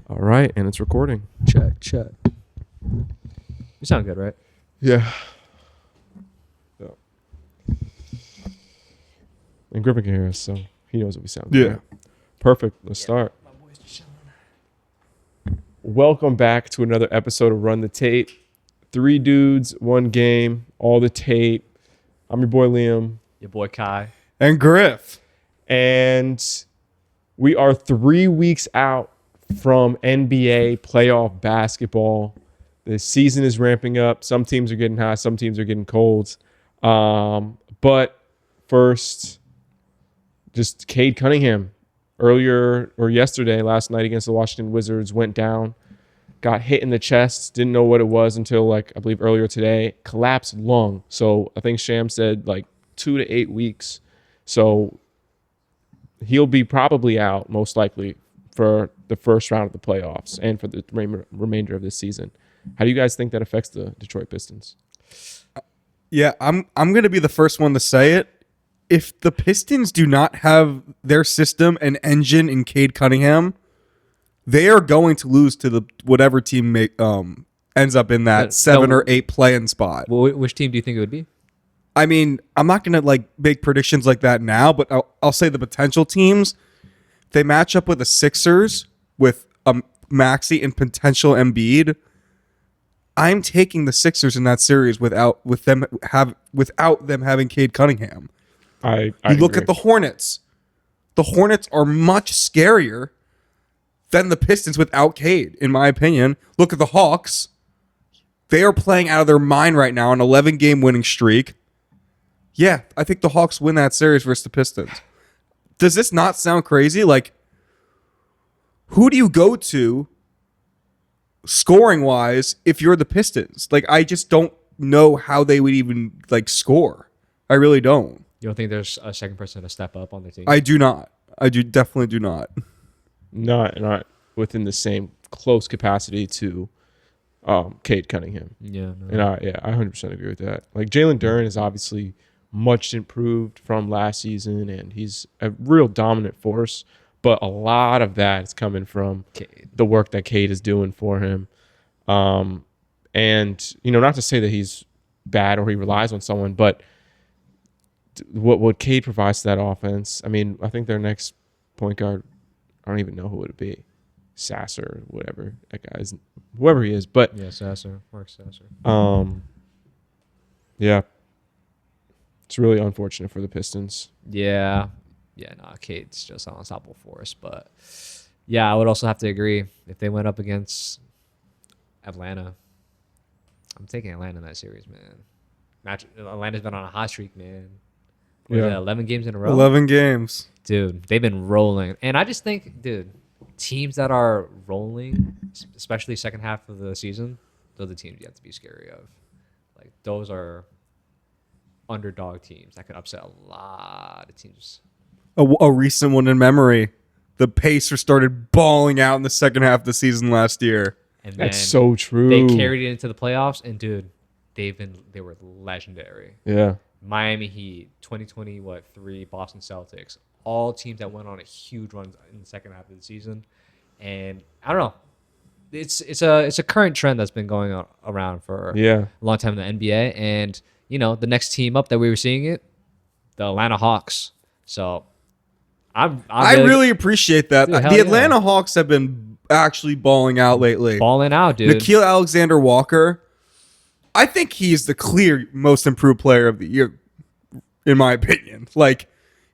All right, and it's recording. Check. You sound good, right? Yeah. And Griffin can hear us, so he knows that we sound good. Yeah. Perfect. Let's start. My boy's just chilling. Welcome back to another episode of Run the Tape. 3 dudes, 1 game, all the tape. I'm your boy Liam. Your boy Kai. And Griff. And we are 3 weeks out from NBA playoff basketball. The season is ramping up. Some teams are getting hot. Some teams are getting cold. But first, just Cade Cunningham yesterday, last night against the Washington Wizards, went down, got hit in the chest, didn't know what it was until I believe earlier today, collapsed lung. So I think Sham said 2 to 8 weeks. So he'll be probably out most likely for the first round of the playoffs and for the remainder of this season. How do you guys think that affects the Detroit Pistons? Yeah, I'm going to be the first one to say it. If the Pistons do not have their system and engine in Cade Cunningham, they are going to lose to the whatever team ends up in that 7 or 8 play-in spot. Well, which team do you think it would be? I mean, I'm not going to make predictions like that now, but I'll say the potential teams. They match up with the Sixers with Maxey and potential Embiid. I'm taking the Sixers in that series without them having Cade Cunningham. I look agree. at the Hornets. The Hornets are much scarier than the Pistons without Cade, in my opinion. Look at the Hawks. They are playing out of their mind right now, an 11-game winning streak. Yeah, I think the Hawks win that series versus the Pistons. Does this not sound crazy? Who do you go to scoring-wise if you're the Pistons? I just don't know how they would even, score. I really don't. You don't think there's a second person to step up on the team? I do not. I definitely do not. Not within the same close capacity to Cade Cunningham. Yeah. No. And I 100% agree with that. Jalen Duren is obviously much improved from last season, and he's a real dominant force. But a lot of that is coming from Cade. The work that Cade is doing for him. And, not to say that he's bad or he relies on someone, but what Cade provides to that offense, I mean, I think their next point guard, I don't even know who it would be. Sasser, whatever. That guy's, whoever he is. But Yeah, Sasser. Mark Sasser. Yeah. It's really unfortunate for the Pistons. Yeah. Yeah, no, Cade's just an unstoppable force. But, yeah, I would also have to agree. If they went up against Atlanta, I'm taking Atlanta in that series, man. Atlanta's been on a hot streak, man. What is that, 11 games in a row? 11 games. Dude, they've been rolling. And I just think, teams that are rolling, especially second half of the season, those are the teams you have to be scary of. Those are underdog teams that could upset a lot of teams. A recent one in memory. The Pacers started balling out in the second half of the season last year. And That's then so true. They carried it into the playoffs, and dude, they were legendary. Yeah. Miami Heat, 2023 Boston Celtics, all teams that went on a huge run in the second half of the season. And I don't know, it's a current trend that's been going around for a long time in the NBA. And the next team up that we were seeing it, the Atlanta Hawks. So I really appreciate that. Dude, the Atlanta Hawks have been actually balling out lately. Balling out, dude. Nickeil Alexander-Walker, I think he's the clear most improved player of the year, in my opinion.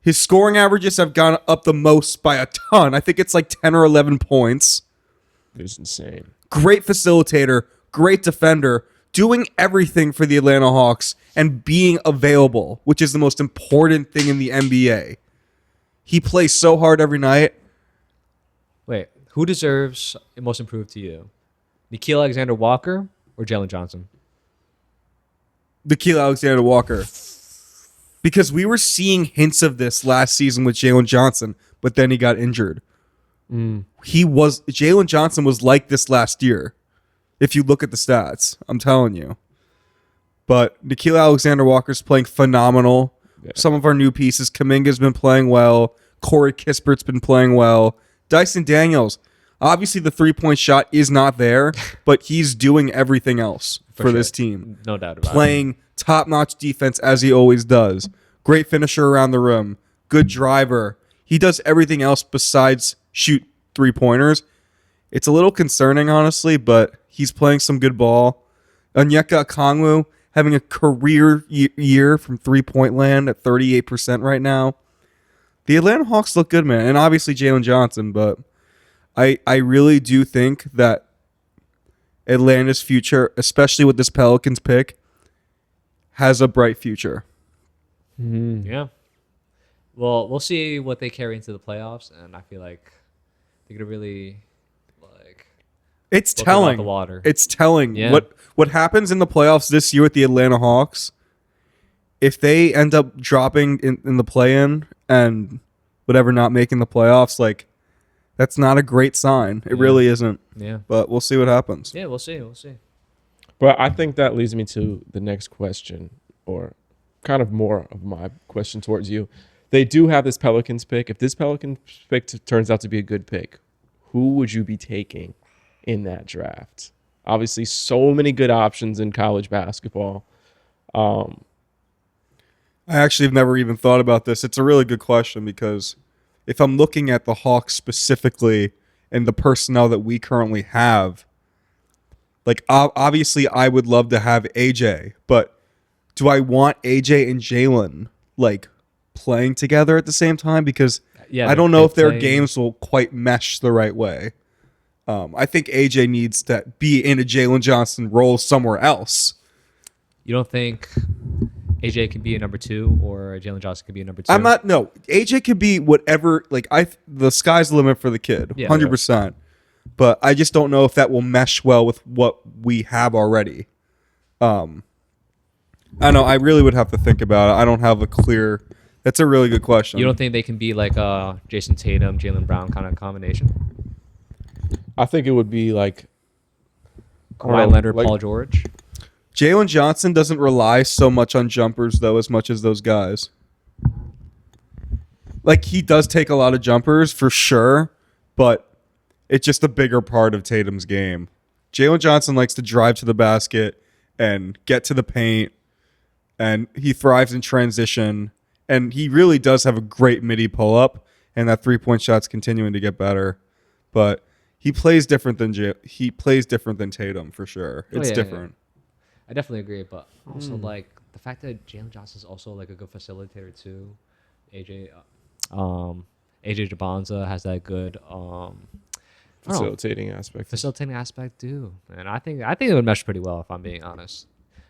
His scoring averages have gone up the most by a ton. I think it's 10 or 11 points. It's insane. Great facilitator, great defender, doing everything for the Atlanta Hawks and being available, which is the most important thing in the NBA. He plays so hard every night. Wait, who deserves most improved to you? Nickeil Alexander-Walker or Jalen Johnson? Nickeil Alexander-Walker. Because we were seeing hints of this last season with Jalen Johnson, but then he got injured. Jalen Johnson was like this last year. If you look at the stats, I'm telling you. But Nickeil Alexander-Walker's playing phenomenal. Yeah. Some of our new pieces, Kuminga's been playing well. Corey Kispert's been playing well. Dyson Daniels, Obviously, the 3-point shot is not there, but he's doing everything else for sure. this team. No doubt about it. Playing top-notch defense as he always does. Great finisher around the rim. Good driver. He does everything else besides shoot 3-pointers. It's a little concerning, honestly, but he's playing some good ball. Onyeka Okongwu having a career year from 3-point land at 38% right now. The Atlanta Hawks look good, man. And obviously Jalen Johnson, but I really do think that Atlanta's future, especially with this Pelicans pick, has a bright future. Yeah. Well, we'll see what they carry into the playoffs, and I feel like they're gonna really It's blow them out telling. the water. It's telling. Yeah. What happens in the playoffs this year with the Atlanta Hawks, if they end up dropping in the play-in and whatever, not making the playoffs, like, that's not a great sign. It really isn't. Yeah. But we'll see what happens. Yeah, we'll see. We'll see. But I think that leads me to the next question, or kind of more of my question towards you. They do have this Pelicans pick. If this Pelicans pick turns out to be a good pick, who would you be taking in that draft? Obviously, so many good options in college basketball. I actually have never even thought about this. It's a really good question because if I'm looking at the Hawks specifically and the personnel that we currently have, like, obviously I would love to have AJ, but do I want AJ and Jalen, like, playing together at the same time? Because I don't know if their games will quite mesh the right way. I think AJ needs to be in a Jalen Johnson role somewhere else. You don't think AJ could be a number 2 or Jalen Johnson could be a number 2? No, AJ could be whatever. Like, the sky's the limit for the kid, Yeah. 100%. But I just don't know if that will mesh well with what we have already. I know. I really would have to think about it. I don't have a clear. That's a really good question. You don't think they can be like a Jason Tatum, Jaylen Brown kind of combination? I think it would be like Kawhi Leonard, Paul George. Jalen Johnson doesn't rely so much on jumpers, though, as much as those guys. Like, he does take a lot of jumpers for sure, but it's just a bigger part of Tatum's game. Jalen Johnson likes to drive to the basket and get to the paint, and he thrives in transition, and he really does have a great midi pull-up, and that 3-point shot's continuing to get better. But he plays different than Tatum for sure. It's different. I definitely agree, but also like the fact that Jalen Johnson's also like a good facilitator too. AJ Jabanza has that good facilitating aspect too. And I think it would mesh pretty well if I'm being honest.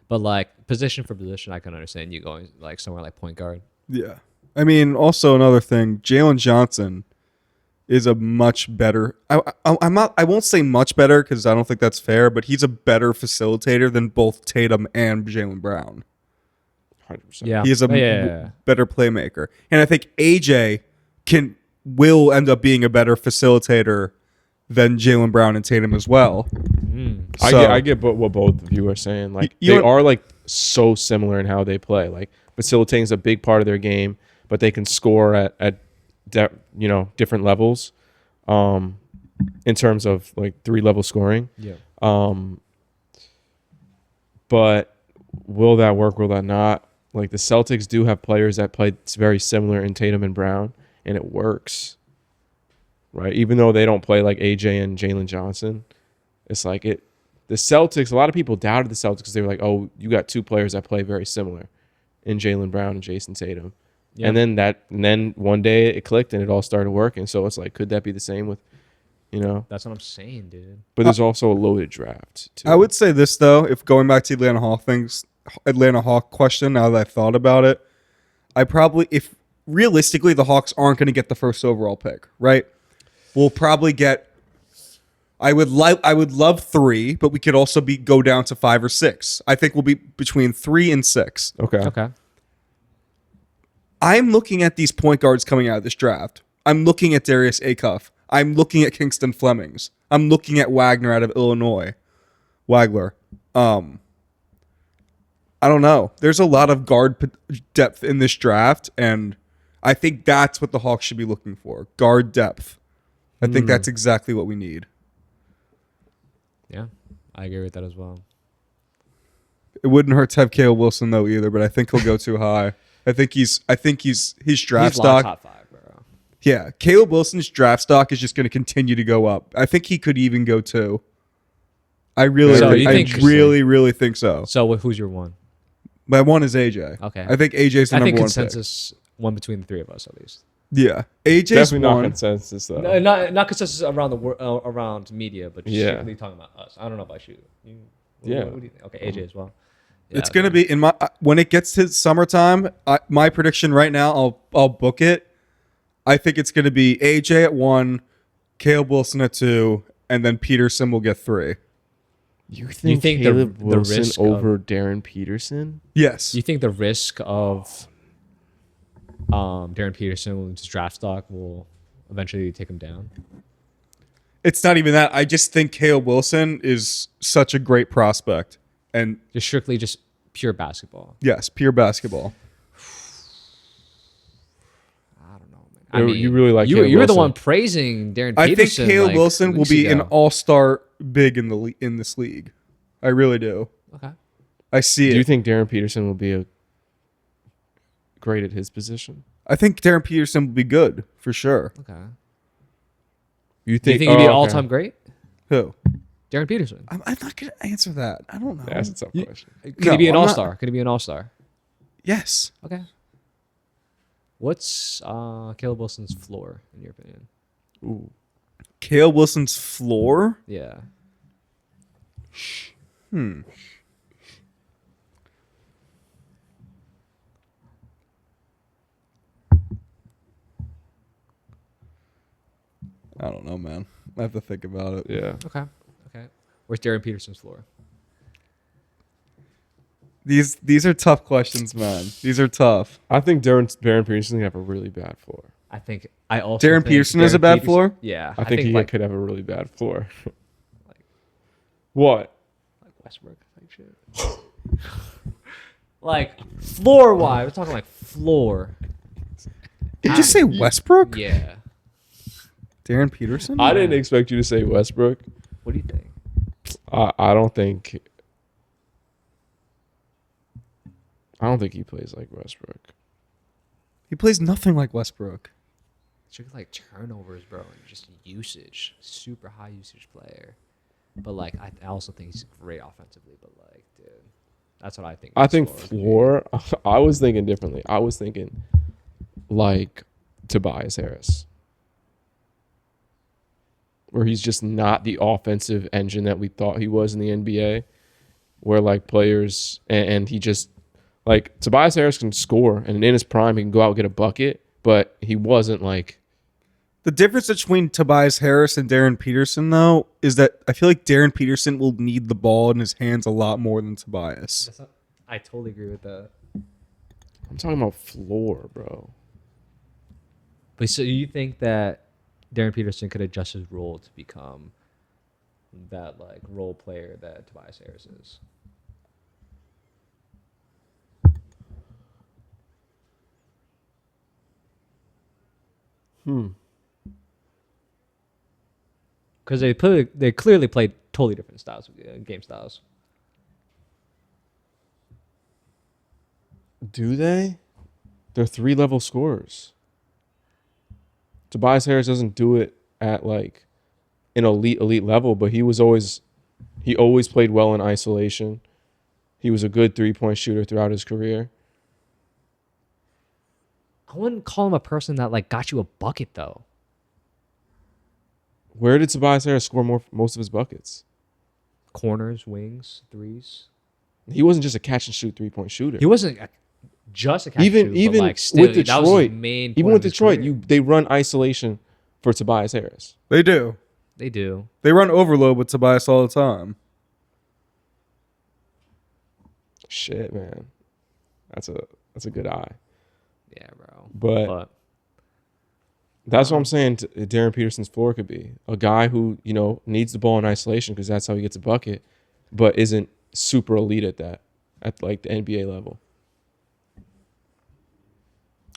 But like position for position, I can understand you going like somewhere like point guard. Yeah. I mean, also another thing, Jalen Johnson is a much better. I won't say much better because I don't think that's fair, but he's a better facilitator than both Tatum and Jaylen Brown. 100%. Yeah, He is a better playmaker, and I think AJ will end up being a better facilitator than Jaylen Brown and Tatum as well. I get what both of you are saying. Like, they are like so similar in how they play. Like, facilitating is a big part of their game, but they can score at different levels in terms of like 3-level scoring. Yeah. But will that work? Will that not? Like, the Celtics do have players that play very similar in Tatum and Brown, and it works, right? Even though they don't play like AJ and Jalen Johnson, it's like it. The Celtics, a lot of people doubted the Celtics because they were like, oh, you got 2 players that play very similar in Jaylen Brown and Jason Tatum. Yeah. And then one day it clicked and it all started working. So it's like, could that be the same with, That's what I'm saying, dude. But there's also a loaded draft too. I would say this though, if going back to Atlanta Hawk question, now that I've thought about it, if realistically the Hawks aren't going to get the first overall pick, right? We'll probably get. I would love 3, but we could also go down to 5 or 6. I think we'll be between 3 and 6. Okay. I'm looking at these point guards coming out of this draft. I'm looking at Darius Acuff. I'm looking at Kingston Flemings. I'm looking at Wagner out of Illinois. Wagler. I don't know. There's a lot of guard depth in this draft, and I think that's what the Hawks should be looking for. Guard depth. I think that's exactly what we need. Yeah, I agree with that as well. It wouldn't hurt to have Caleb Wilson though either, but I think he'll go too high. I think his draft He's stock. top 5, bro. Yeah, Caleb Wilson's draft stock is just going to continue to go up. I think he could even go 2. I really, So you I think- really think so. So who's your one? My one is AJ. Okay. I think AJ's the I number think one consensus one between the 3 of us at least. pick. Yeah, AJ's Definitely not one. consensus though. No, not consensus around the around media, but just strictly talking about us. I don't know about you. Yeah. What do you think? Okay, AJ as well. Yeah, It's going to be in my when it gets to summertime. My prediction right now, I'll book it. I think it's going to be AJ at 1, Caleb Wilson at 2, and then Peterson will get 3. You think Caleb Wilson over Darren Peterson? Yes. You think the risk of Darren Peterson with his draft stock will eventually take him down? It's not even that. I just think Caleb Wilson is such a great prospect. And Just strictly just pure basketball. yes, pure basketball. I don't know, man. You really like you Caleb were the Wilson. one praising Darren I think Peterson. Caleb like, Wilson will weeks be an ago. all-star big in this league. I really do. Okay. I see Do it. you think Darren Peterson will be great at his position? I think Darren Peterson will be good for sure. Okay. You Do you think he'd be an all-time great? Who? Darren Peterson. I'm not going to answer that. I don't know. That's a tough question. Could No, he be an I'm not- all-star? Could he be an all-star? Yes. Okay. What's Caleb Wilson's floor, in your opinion? Ooh. Caleb Wilson's floor? Yeah. I don't know, man. I have to think about it. Yeah. Okay. Okay. Where's Darren Peterson's floor? These are tough questions, man. These are tough. I think Darren Peterson can have a really bad floor. I also Darren think Peterson has a bad Peterson- floor? Yeah. I think he like could have a really bad floor. What? Westbrook type shit. Like floor wise, we're talking like floor. Did you say Westbrook? Yeah. Darren Peterson? I didn't expect you to say Westbrook. What do you think? I don't think he plays like Westbrook. He plays nothing like Westbrook. It's like turnovers, bro, and just usage. Super high usage player. But like I also think he's great offensively, but like, dude. That's what I think. I his think floor could be. floor. I was thinking differently. I was thinking like Tobias Harris, where he's just not the offensive engine that we thought he was in the NBA. Where like players and he just like Tobias Harris can score, and in his prime he can go out and get a bucket, but he wasn't like. The difference between Tobias Harris and Darren Peterson, though, is that I feel like Darren Peterson will need the ball in his hands a lot more than Tobias. I totally agree with that. I'm talking about floor, bro. But so you think that Darren Peterson could adjust his role to become that like role player that Tobias Harris is? Because they clearly played totally different styles, game styles. Do they? They're 3-level scorers. Tobias Harris doesn't do it at like an elite level, but he always played well in isolation. He was a good 3-point shooter throughout his career. I wouldn't call him a person that like got you a bucket though. Where did Tobias Harris score most of his buckets? Corners, wings, threes. He wasn't just a catch and shoot 3-point shooter. He wasn't just a catch and shoot, even but like still, with that was his Detroit, main even point with of his Detroit, career. they run isolation for Tobias Harris. They do. They do. They run overload with Tobias all the time. Shit, man, that's a good eye. Yeah, bro. But that's what I'm saying. Darren Peterson's floor could be a guy who needs the ball in isolation because that's how he gets a bucket, but isn't super elite at that, at like the NBA level.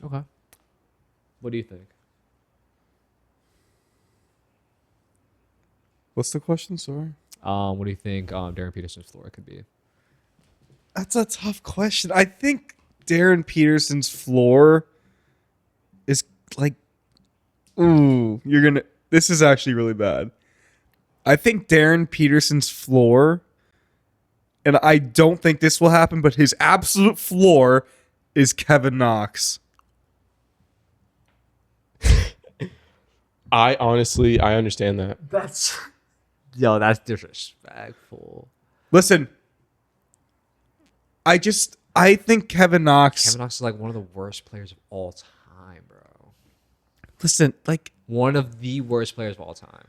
Okay. What do you think? What's the question? Sorry. What do you think Darren Peterson's floor could be? That's a tough question. I think Darren Peterson's floor is like, ooh, this is actually really bad. I think Darren Peterson's floor, and I don't think this will happen, but his absolute floor is Kevin Knox. I understand that. That's disrespectful. Listen, I think Kevin Knox. Kevin Knox is like one of the worst players of all time, bro. Listen, like, One of the worst players of all time.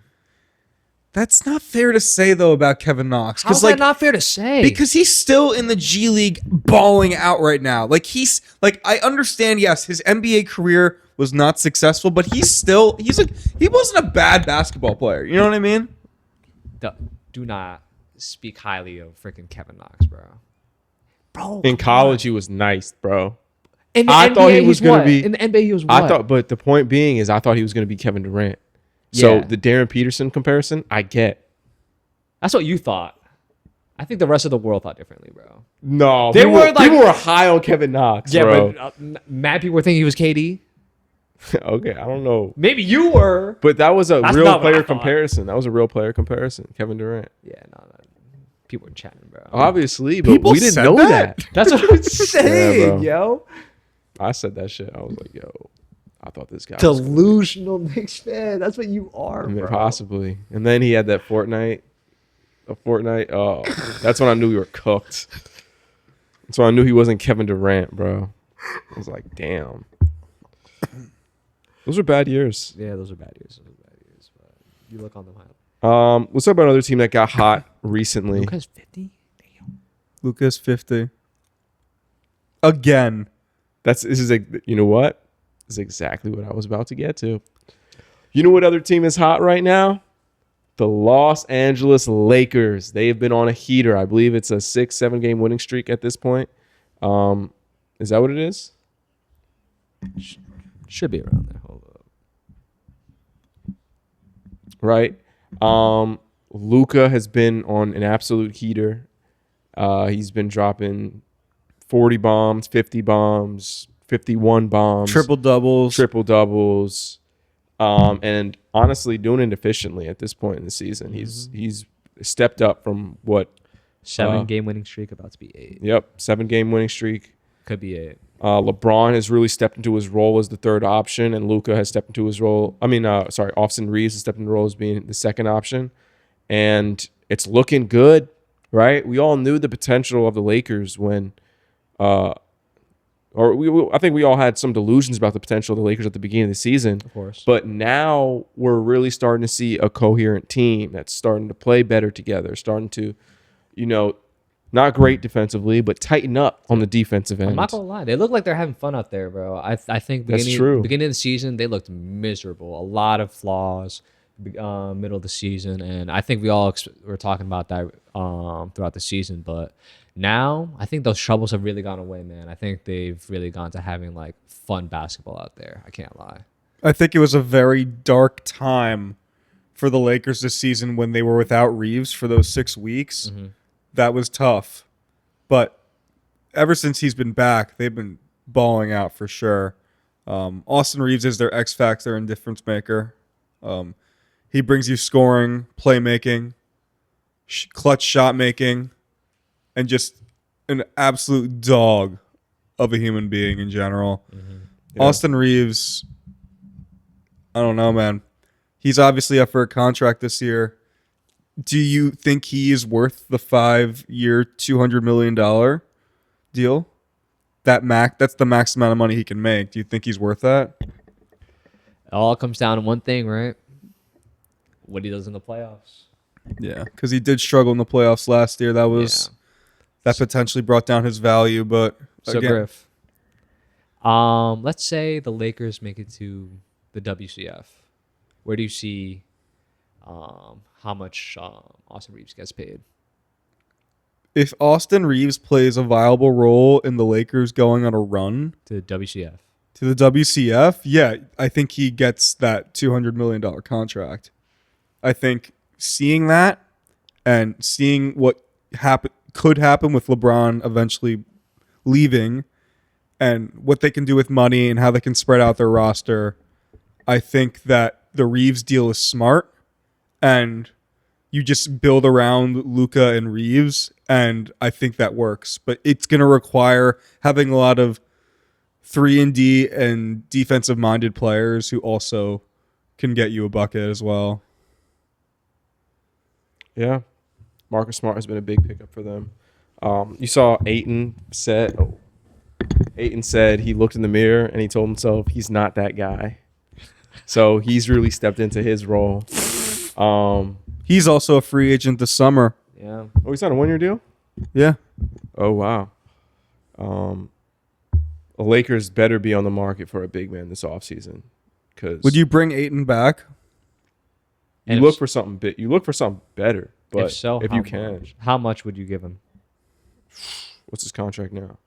that's not fair to say though about Kevin Knox. How's that not fair to say? Because he's still in the G League balling out right now. Like I understand, yes, his NBA career was not successful, but he wasn't a bad basketball player. You know what I mean? Do not speak highly of freaking Kevin Knox, bro. Bro, In college, he was nice, bro. In the I NBA, thought he was he's gonna what? be- In the NBA, he was what? But the point being is, I thought he was going to be Kevin Durant. So Yeah. the Darren Peterson comparison, I get. That's what you thought. I think the rest of the world thought differently, bro. No, They were like- people were high on Kevin Knox, bro. but mad people were thinking he was KD. Okay, I don't know, Maybe you were. but that was a That's real not what I player thought. comparison. That was a real player comparison. Kevin Durant, Yeah, no. People were chatting, bro. obviously, but People we didn't said know that? that. That's what I'm saying, bro. yo. I said that shit. I was like, yo, I thought this guy was Delusional Knicks fan. That's what you are, I mean, bro. possibly. And then he had that Fortnite. Oh, that's when I knew we were cooked. That's when I knew he wasn't Kevin Durant, bro. I was like, damn. Those were bad years. Yeah, those are bad years. But you look on them highly. Let's talk about another team that got hot recently. Luka's 50? Damn. Lucas 50. Again. You know what? This is exactly what I was about to get to. You know what other team is hot right now? The Los Angeles Lakers. They have been on a heater. I believe it's a 6-7 game winning streak at this point. Is that what it is? Should be around there. Hold up. Right. Luka has been on an absolute heater. He's been dropping 40 bombs, 50 bombs, 51 bombs, Triple doubles. and honestly doing it efficiently at this point in the season. He's stepped up from what 7-game winning streak, about to be 8. 7-game winning streak. Could be 8. LeBron has really stepped into his role as the third option, and Luka has stepped into his role. Austin Reeves has stepped into the role as being the second option, and it's looking good, right? We all knew the potential of the Lakers when, I think we all had some delusions about the potential of the Lakers at the beginning of the season. Of course. But now we're really starting to see a coherent team that's starting to play better together, starting to, not great defensively, but tighten up on the defensive end. I'm not gonna lie, they look like they're having fun out there, bro. I think That's true. Beginning of the season, they looked miserable. A lot of flaws. Middle of the season, and I think we all were talking about that throughout the season. But now, I think those troubles have really gone away, man. I think they've really gone to having like fun basketball out there. I can't lie. I think it was a very dark time for the Lakers this season when they were without Reeves for those 6 weeks. Mm-hmm. That was tough. But ever since he's been back, they've been balling out for sure. Austin Reeves is their X factor and difference maker. He brings you scoring, playmaking, clutch shot making, and just an absolute dog of a human being in general. Mm-hmm. Yeah. Austin Reeves, I don't know, man. He's obviously up for a contract this year. Do you think he is worth the 5-year, $200 million deal? That's the max amount of money he can make. Do you think he's worth that? It all comes down to one thing, right? What he does in the playoffs. Yeah, because he did struggle in the playoffs last year. That potentially brought down his value. But So again, Griff, let's say the Lakers make it to the WCF. Where do you see how much Austin Reeves gets paid? if Austin Reeves plays a viable role in the Lakers going on a run To the WCF. to the WCF, yeah, I think he gets that $200 million contract. I think seeing that and seeing what could happen with LeBron eventually leaving and what they can do with money and how they can spread out their roster, I think that the Reeves deal is smart, and you just build around Luka and Reeves, and I think that works. But it's going to require having a lot of 3-and-D and defensive-minded players who also can get you a bucket as well. Yeah. Marcus Smart has been a big pickup for them. You saw Ayton said he looked in the mirror and he told himself he's not that guy. So he's really stepped into his role. He's also a free agent this summer. Yeah. Oh, he's on a 1-year deal? Yeah. Oh, wow. The Lakers better be on the market for a big man this offseason. Would you bring Ayton back? You look for something big. You look for something better. But if so, if how you much? can, How much would you give him? what's his contract now?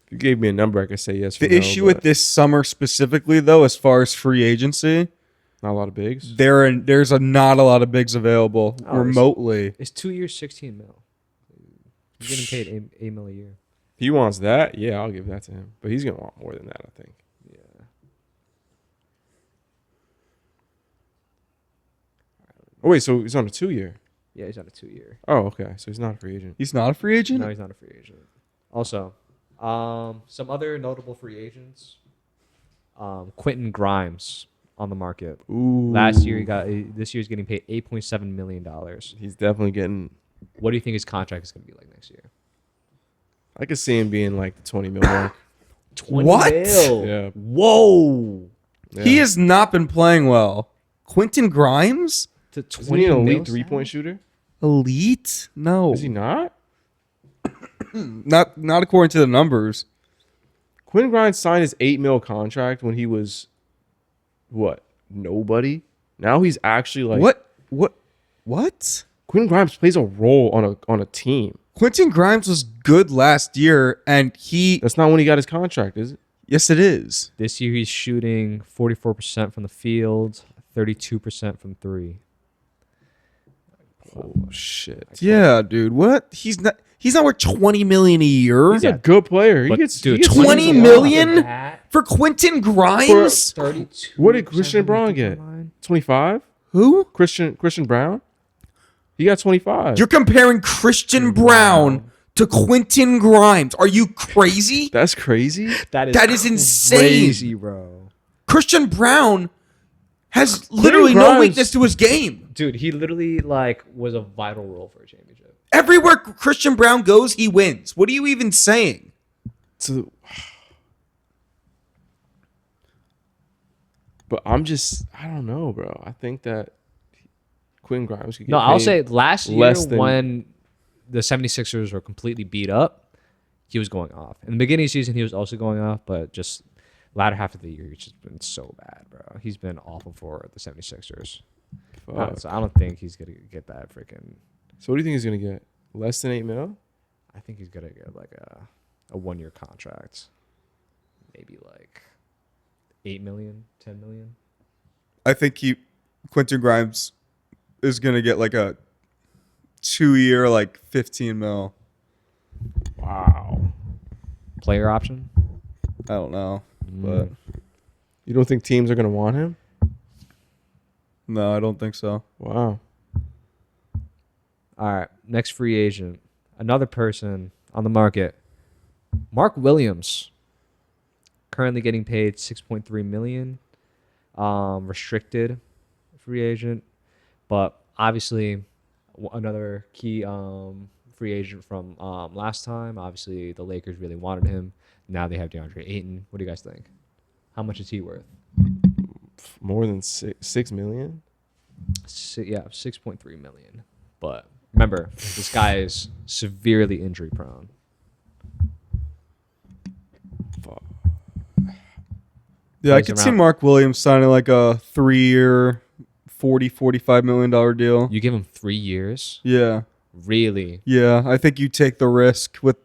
If you gave me a number, I could say yes. The issue with this summer specifically, though, as far as free agency, not a lot of bigs. there's not a lot of bigs available Oh, remotely. It's 2 years, 16 mil. He's getting paid $8 million a year. He wants that. Yeah, I'll give that to him. But he's gonna want more than that, I think. Yeah. Oh wait, so he's on a 2-year. Yeah, he's on a 2-year. Oh, okay. So he's not a free agent. He's not a free agent? No, he's not a free agent. Also, some other notable free agents. Quentin Grimes on the market. Ooh. This year he's getting paid $8.7 million. He's definitely getting. What do you think his contract is going to be like next year? I could see him being like the 20 mil mark. 20 What? mil. Yeah. Whoa. Yeah. He has not been playing well. Quentin Grimes? To Isn't 20 he an elite mil 3-point shooter? Elite? No. Is he not? Not according to the numbers. Quinn Grimes signed his $8 mil contract when he was what? Nobody. Now he's actually like What? Quinn Grimes plays a role on a team. Quentin Grimes was good last year, and That's not when he got his contract, is it? yes, it is. This year he's shooting 44% from the field, 32% from three. Oh shit. Yeah, dude. What? He's not worth $20 million a year. He's a good player. He But, gets dude, he gets 20 a lot. million for Quentin Grimes? 32. What did Christian Brown get? 25? Who? Christian Brown? He got 25. You're comparing Christian Brown to Quentin Grimes. Are you crazy? That's crazy. That is insane. crazy, bro. Christian Brown has literally no Grimes- weakness to his game. Dude, he literally was a vital role for a championship. Everywhere Christian Brown goes, he wins. What are you even saying? But I don't know, bro. I think that Quinn Grimes could get No, I'll paid say last year less than- when the 76ers were completely beat up, he was going off. In the beginning of the season, he was also going off, but just latter half of the year, he's just been so bad, bro. He's been awful for the 76ers. So I don't think he's going to get that freaking... So what do you think he's gonna get? Less than $8 mil? I think he's going to get like a 1-year contract. Maybe like 8 million, 10 million. I think Quentin Grimes is going to get like a 2-year, like 15 mil. Wow. Player option? I don't know. But You don't think teams are gonna want him? no, I don't think so. Wow. All right, next free agent. Another person on the market. Mark Williams. Currently getting paid $6.3 million. Restricted free agent. But obviously another key free agent from last time. Obviously the Lakers really wanted him. Now they have DeAndre Ayton. What do you guys think? How much is he worth? More than $6 million? Yeah, 6.3 million. But remember, this guy is severely injury prone. Fuck. Yeah, I Plays could see around. Mark Williams signing like a 3-year, $45 million deal. You give him 3 years? Yeah. Really? Yeah, I think you take the risk with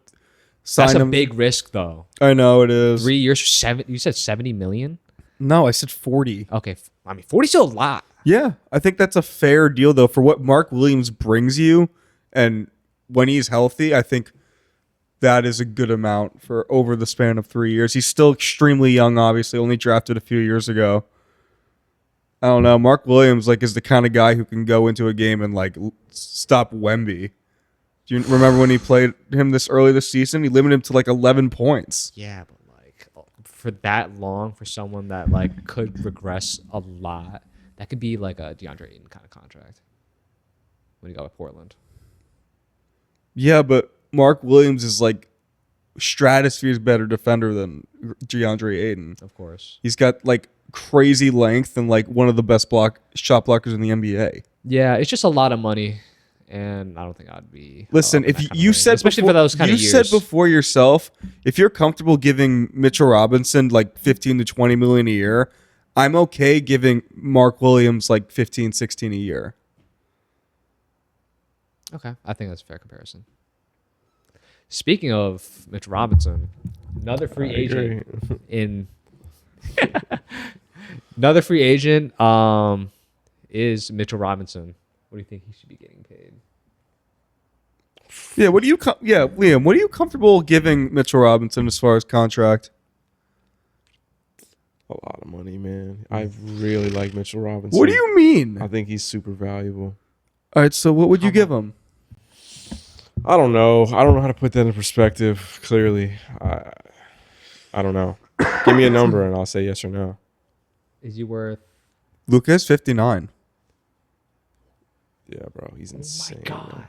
Sign That's a him. big risk, though. I know it is. 3 years for You said 70 million. No, I said 40. Okay, I mean 40 still a lot. Yeah, I think that's a fair deal though for what Mark Williams brings you, and when he's healthy, I think that is a good amount for over the span of 3 years. He's still extremely young, obviously, only drafted a few years ago. I don't know. Mark Williams is the kind of guy who can go into a game and stop Wemby. Do you remember when he played him this early this season? He limited him to 11 points. Yeah, but for that long, for someone that could regress a lot, that could be like a DeAndre Ayton kind of contract when you go with Portland. Yeah, but Mark Williams is stratosphere's better defender than DeAndre Ayton. Of course. He's got crazy length and one of the best shot blockers in the NBA. Yeah, it's just a lot of money, and I don't think I'd be. Listen, if you said especially before, for those kind of years, you said before yourself, if you're comfortable giving Mitchell Robinson 15 to 20 million a year, I'm okay giving Mark Williams 15, 16 a year. Okay, I think that's a fair comparison. Speaking of Mitch Robinson, another free agent another free agent is Mitchell Robinson. What do you think he should be getting paid? Yeah, Liam, what are you comfortable giving Mitchell Robinson as far as contract? A lot of money, man. I really like Mitchell Robinson. What do you mean? I think he's super valuable. All right, so what would you give him? I don't know. I don't know how to put that in perspective clearly. I don't know. Give me a number and I'll say yes or no. Is he worth? Luka is 59. Yeah, bro. He's insane. Oh my God. Man.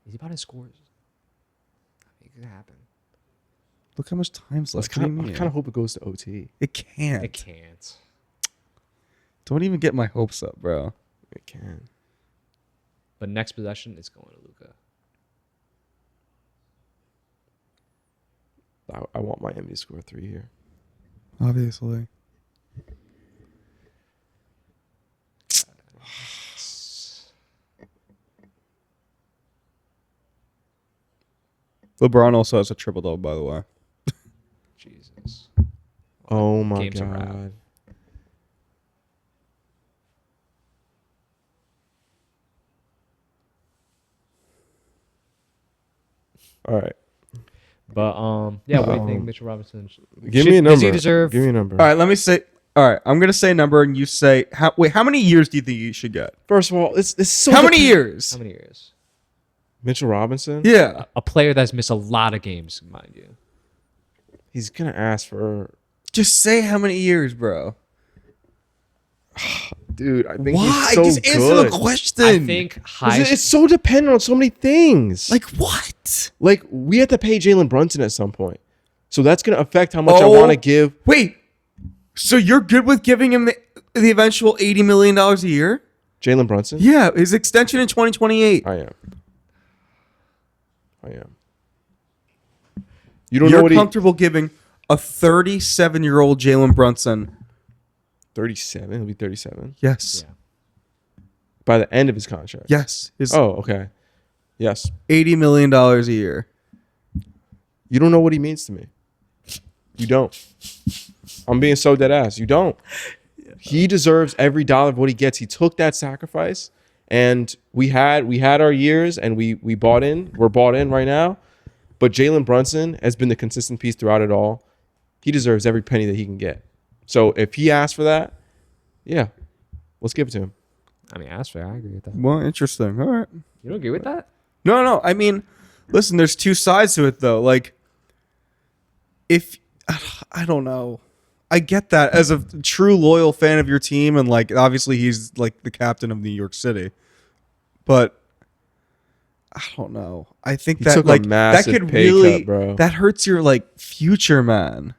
Is he about his scores? It could happen. Look how much time's left. I kind of hope it goes to OT. It can't. It can't. Don't even get my hopes up, bro. It can. But next possession, it's going to Luka. I want Miami to score 3 here. Obviously. LeBron also has a triple-double, by the way. Jesus. Oh my Game's a wrap. God. All right. But yeah, what do you think Mitchell Robinson? Give me a number. Does he deserve? Give me a number. All right, let me say. All right, I'm gonna say a number, and you say how many years do you think you should get? First of all, it's so. How many years? How many years? Mitchell Robinson? Yeah. A player that's missed a lot of games, mind you. He's gonna ask for. Just say how many years, bro. Dude, I think Why? he's so Just answer good. the question. I think high. It's so dependent on so many things. Like what? Like we have to pay Jalen Brunson at some point, so that's gonna affect how much I want to give. Wait, so you're good with giving him the eventual $80 million a year? Jalen Brunson? Yeah, his extension in 2028. I am. You don't know You're what comfortable giving a 37-year-old Jalen Brunson? 37. He'll be 37 Yes. Yeah. by the end of his contract. Yes. His Oh, okay. Yes. $80 million a year. You don't know what he means to me. You don't. I'm being so dead ass. You don't. He deserves every dollar of what he gets. He took that sacrifice, and we had our years, and we bought in. We're bought in right now. But Jalen Brunson has been the consistent piece throughout it all. He deserves every penny that he can get. So if he asks for that, yeah, let's give it to him. I mean, that's fair. I agree with that. Well, interesting. All right. You don't agree with that? No. I mean, listen, there's two sides to it, though. Like, if I don't know, I get that as a true loyal fan of your team, and like obviously he's like the captain of New York City, but I don't know. I think He that took a like that massive could pay really cut, bro. that hurts your like future, man.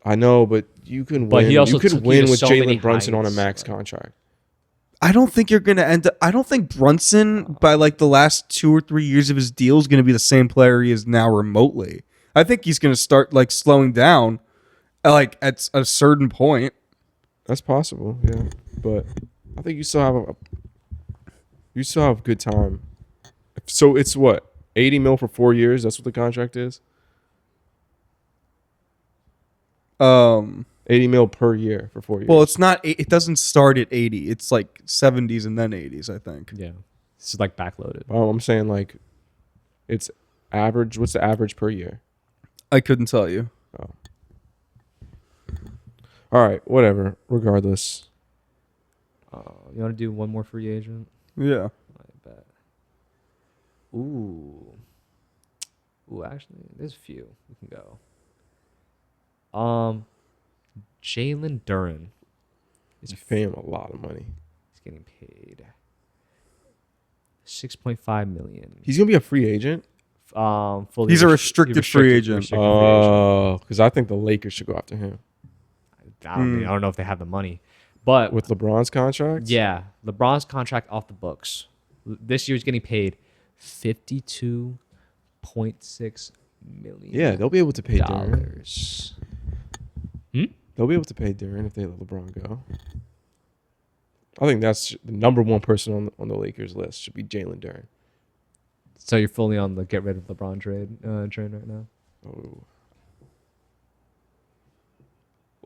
I know, but you can But win. he also You could took you win to with so many Jalen Brunson on a heights, max right? contract. I don't think you're gonna end up. I don't think Brunson by like the last 2 or 3 years of his deal is gonna be the same player he is now remotely. I think he's gonna start like slowing down, like at a certain point. That's possible, yeah. But I think you still have a good time. So it's what? $80 million for 4 years. That's what the contract is. 80 mil per year for 4 years. Well, it's not. It doesn't start at 80. It's like 70s and then 80s, I think. Yeah. This is like backloaded. I'm saying like, it's average. What's the average per year? I couldn't tell you. Oh. All right, whatever. Regardless, You want to do one more free agent? Yeah. I bet. Ooh, actually, there's a few we can go. Jalen Duren is you pay him a lot of money. he's getting paid $6.5 million. He's gonna be a free agent. Fully He's a restricted free agent. restricted free agent. Oh, because I think the Lakers should go after him I don't know if they have the money, but with LeBron's contract. yeah, LeBron's contract off the books. This year's getting paid $52.6 million. Yeah, they'll be able to pay Duren. dollars. They'll be able to pay Duren if they let LeBron go. I think that's the number one person on the Lakers list should be Jalen Duren. So you're fully on the get rid of LeBron train right now. Oh.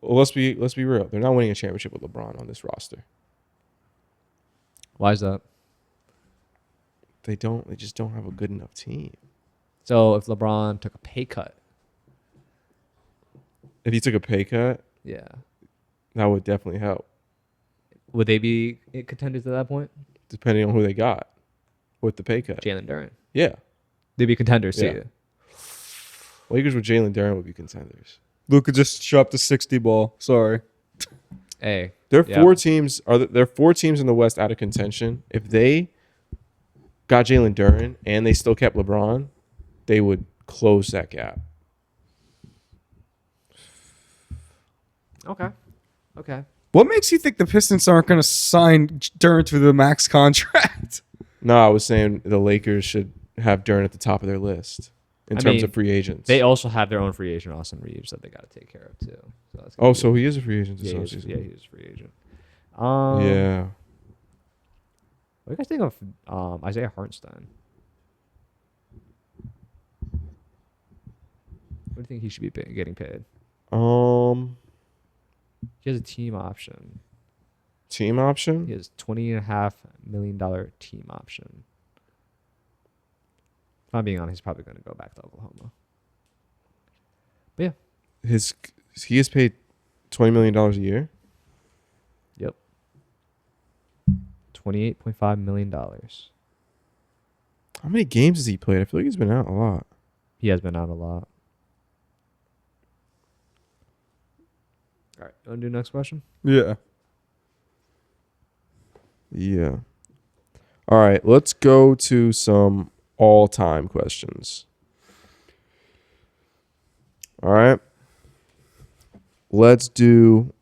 Well, let's be real. They're not winning a championship with LeBron on this roster. Why is that? They just don't have a good enough team. So if LeBron took a pay cut, If he took a pay cut, yeah, that would definitely help. would they be contenders at that point? Depending on who they got with the pay cut. Jalen Duren. Yeah. They'd be contenders Yeah. too. Lakers with Jalen Duren would be contenders. Luka just dropped a 60 ball. Sorry. Hey, There are yeah. 4 teams. There are 4 teams in the West out of contention. If they got Jalen Duren and they still kept LeBron, they would close that gap. Okay. What makes you think the Pistons aren't going to sign Duren to the max contract? No, I was saying the Lakers should have Duren at the top of their list in terms of free agents. They also have their own free agent, Austin Reeves, that they got to take care of too. So that's so he is a free agent this yeah, offseason. he is a free agent. Yeah. What do you guys think of Isaiah Hartenstein? What do you think he should be getting paid? He has a team option. Team option? He has $20.5 million team option. If I'm being honest, he's probably going to go back to Oklahoma. But yeah. He is paid $20 million a year? Yep. $28.5 million. How many games has he played? I feel like he's been out a lot. He has been out a lot. All right. You want to do next question? Yeah. Yeah. All right, let's go to some all-time questions. All right. Let's do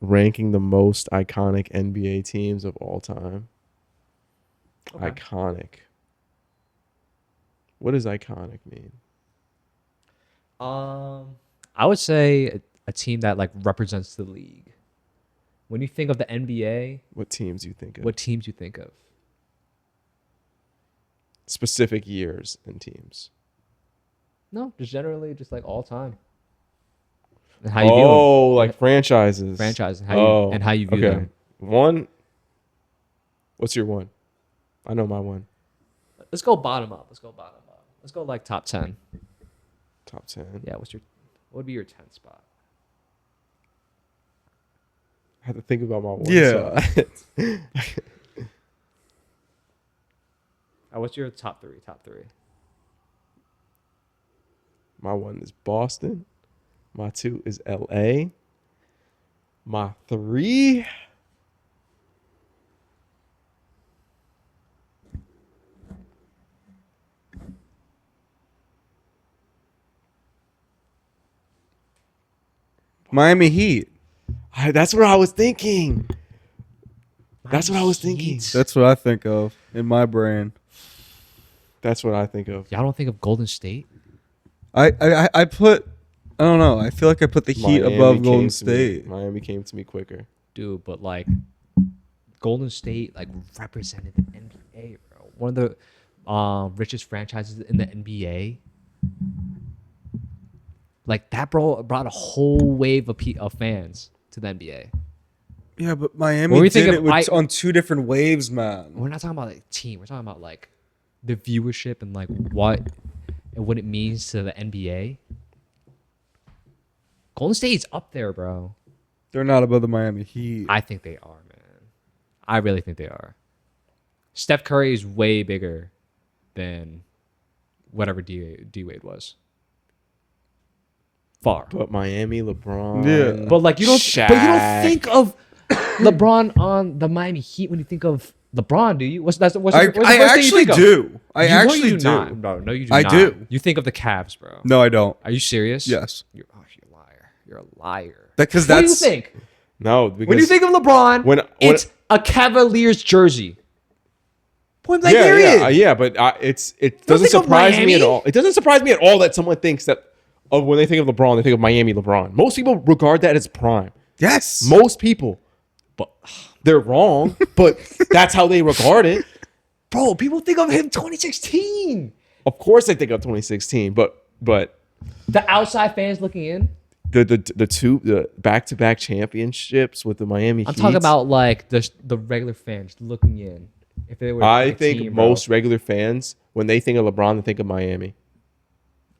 ranking the most iconic NBA teams of all time. Okay. Iconic. What does iconic mean? I would say a team that like represents the league. When you think of the NBA, What teams do you think of? what teams you think of? Specific years and teams? No, just generally, just like all time. And how you view them. Like franchises. Franchise and how you view okay. them. One. What's your one? I know my one. Let's go bottom up. Let's go like top 10. Top 10. Yeah, what would be your 10th spot? I had to think about my one. Yeah. What's your top three? My one is Boston. My 2 is LA. My 3. Miami Heat. That's what I was thinking. That's what I was thinking. That's what I think of in my brain. That's what I think of. Y'all don't think of Golden State? I put, I don't know. I feel like I put the Heat Miami above came Golden to me- State. Miami came to me quicker. Dude, but like Golden State like represented the NBA, bro. One of the richest franchises in the NBA. Like that brought a whole wave of fans to the NBA. Yeah, but Miami When we did think it of- with, on two different waves, man. We're not talking about like team. We're talking about like the viewership and like what it means to the NBA. Golden State's up there, bro. They're not above the Miami Heat. I think they are, man. I really think they are. Steph Curry is way bigger than whatever D Wade was. Far. But Miami, LeBron. Yeah. But like you don't Shaq. but you don't think of LeBron on the Miami Heat when you think of LeBron, do you? What's the I first thing you actually think of? do. I You know actually you do. Not. No, you do I not. do. You think of the Cavs, bro. No, I don't. Are you serious? Yes. You're a liar. You're a liar. Because What do you that's think? No, because When you think of LeBron, when- it's a Cavaliers jersey. Point blank yeah, period. but it doesn't think of surprise me at Miami? all. It doesn't surprise me at all that someone thinks that when they think of LeBron, they think of Miami LeBron. Most people regard that as prime. yes. Most people, but they're wrong. But that's how they regard it. Bro, people think of him 2016. Of course, they think of 2016, but The outside fans looking in. the back-to-back championships with the Miami I'm Heat. talking about like the regular fans looking in. If they were, I a think team, bro. most regular fans, when they think of LeBron, they think of Miami.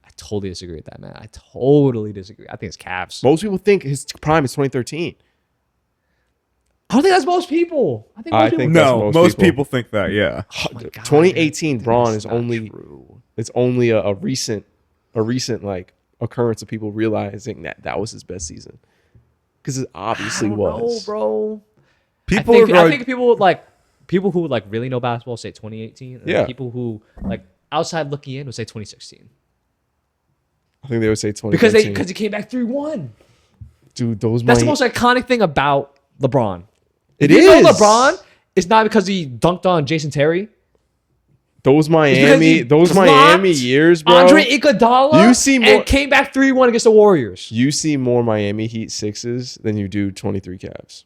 I totally disagree with that, man. I totally disagree. I think it's Cavs. Most people think his prime is 2013. I don't think that's most people. I think most I people. think No, that's most people. people think that. Yeah. Oh my God, 2018 dude, Braun that's is not only true. it's only a recent like occurrence of people realizing that was his best season because it obviously I don't was. know, bro. People I think people who like really know basketball say 2018. And Yeah. people who like outside looking in would say 2016 I think they would say because 2013. he came back 3-1. Dude, those That's the Miami, most iconic thing about LeBron. It You know is. LeBron is not because he dunked on Jason Terry. those he Miami blocked years, bro. Andre Iguodala. You see more- and came back 3-1 against the Warriors. You see more Miami Heat sixes than you do 23 Cavs.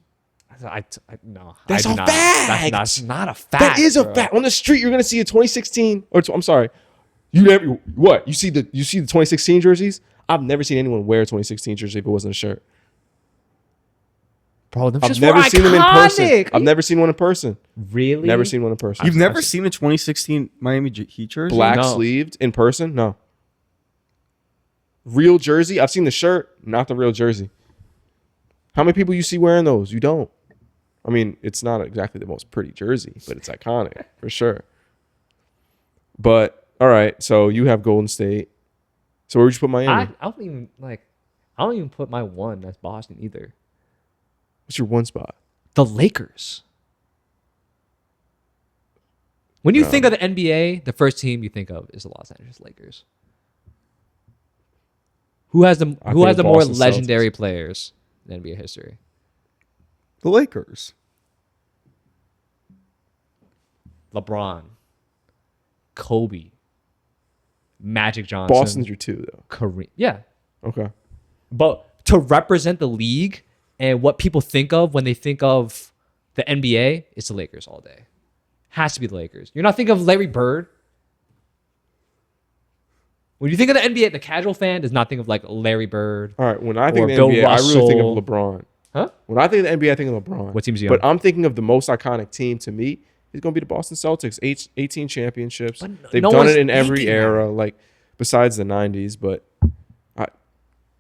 No, That's I do a not. fact. That's not a fact. That is a bro. fact. On the street, you're gonna see a 2016 or I'm sorry, you never what you see the 2016 jerseys. I've never seen anyone wear a 2016 jersey if it wasn't a shirt. Bro, them I've shits never were seen them in person. iconic. I've never seen one in person. Really? Never seen one in person. You've never seen a 2016 Miami Heat jersey? Black No. sleeved in person? No. Real jersey? I've seen the shirt, not the real jersey. How many people you see wearing those? You don't. I mean, it's not exactly the most pretty jersey, but it's iconic for sure. But all right, so you have Golden State. So where would you put Miami? I don't even put my one as Boston either. What's your one spot? The Lakers. When you think of the NBA, the first team you think of is the Los Angeles Lakers. Who has the I think more Boston Celtics. legendary players in NBA history? The Lakers. LeBron, Kobe, Magic Johnson, Boston's your two, though. Kareem. Yeah, Okay. but to represent the league and what people think of when they think of the NBA, it's the Lakers all day. Has to be the Lakers. You're not thinking of Larry Bird. When you think of the NBA, the casual fan does not think of like Larry Bird. All right. When I think Or of the Bill NBA, I really think Russell. of LeBron. Huh? When I think of the NBA, I think of LeBron. What team's he But on? I'm thinking of the most iconic team to me is going to be the Boston Celtics. 18 championships. But They've no done one's it in every thinking era, like besides the 90s. But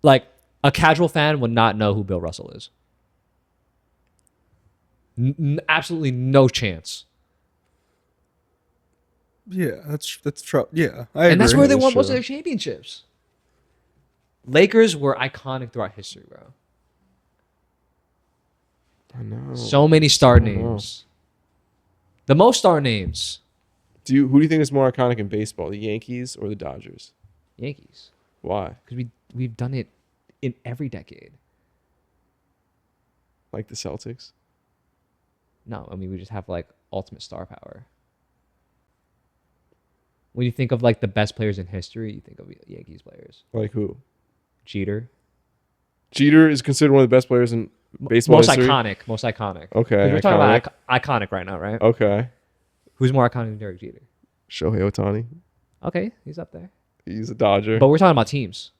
Like a casual fan would not know who Bill Russell is. Absolutely no chance. Yeah, that's true. Yeah, I And that's agree. where they That's won most of true. their championships. Lakers were iconic throughout history, bro. I know. So many star know. names. The most star names. Who do you think is more iconic in baseball, the Yankees or the Dodgers? Yankees. Why? Because we've done it in every decade. Like the Celtics? No, I mean we just have like ultimate star power. When you think of like the best players in history, you think of Yankees players. Like who? Jeter. Jeter is considered one of the best players in baseball Most history. iconic. Most iconic. Okay, 'Cause we're talking about iconic right now, right? Okay. Who's more iconic than Derek Jeter? Shohei Ohtani. Okay, he's up there. He's a Dodger. But we're talking about teams.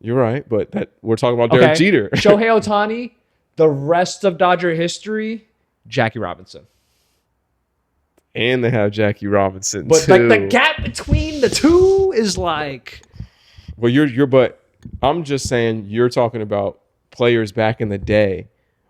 You're right, but we're talking about Derek Jeter. Shohei Ohtani, the rest of Dodger history, Jackie Robinson. And they have Jackie Robinson But too. like the gap between the two is like. Well, but I'm just saying you're talking about players back in the day,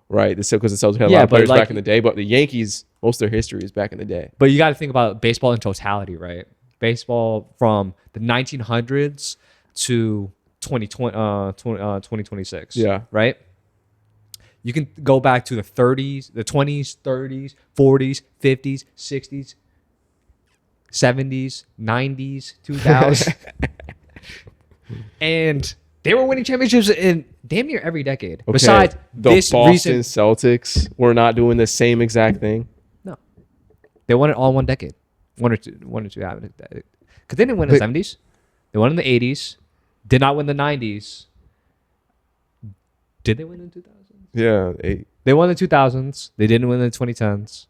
right? Because the Celtics had a lot of players back in the day, but the Yankees, most of their history is back in the day. But you got to think about baseball in totality, right? Baseball from the 1900s to 2026. Yeah. Right? You can go back to the 30s, the 20s, 30s, 40s, 50s, 60s, 70s, 90s, 2000s. And they were winning championships in damn near every decade. Okay, Besides the this Boston recent. Celtics were not doing the same exact thing. No. They won it all in one decade. One or two. Because they didn't win in the 70s. They won in the 80s. Did not win the 90s. Did they win in the 2000s? Yeah, 8. They won the 2000s. They didn't win in the 2010s.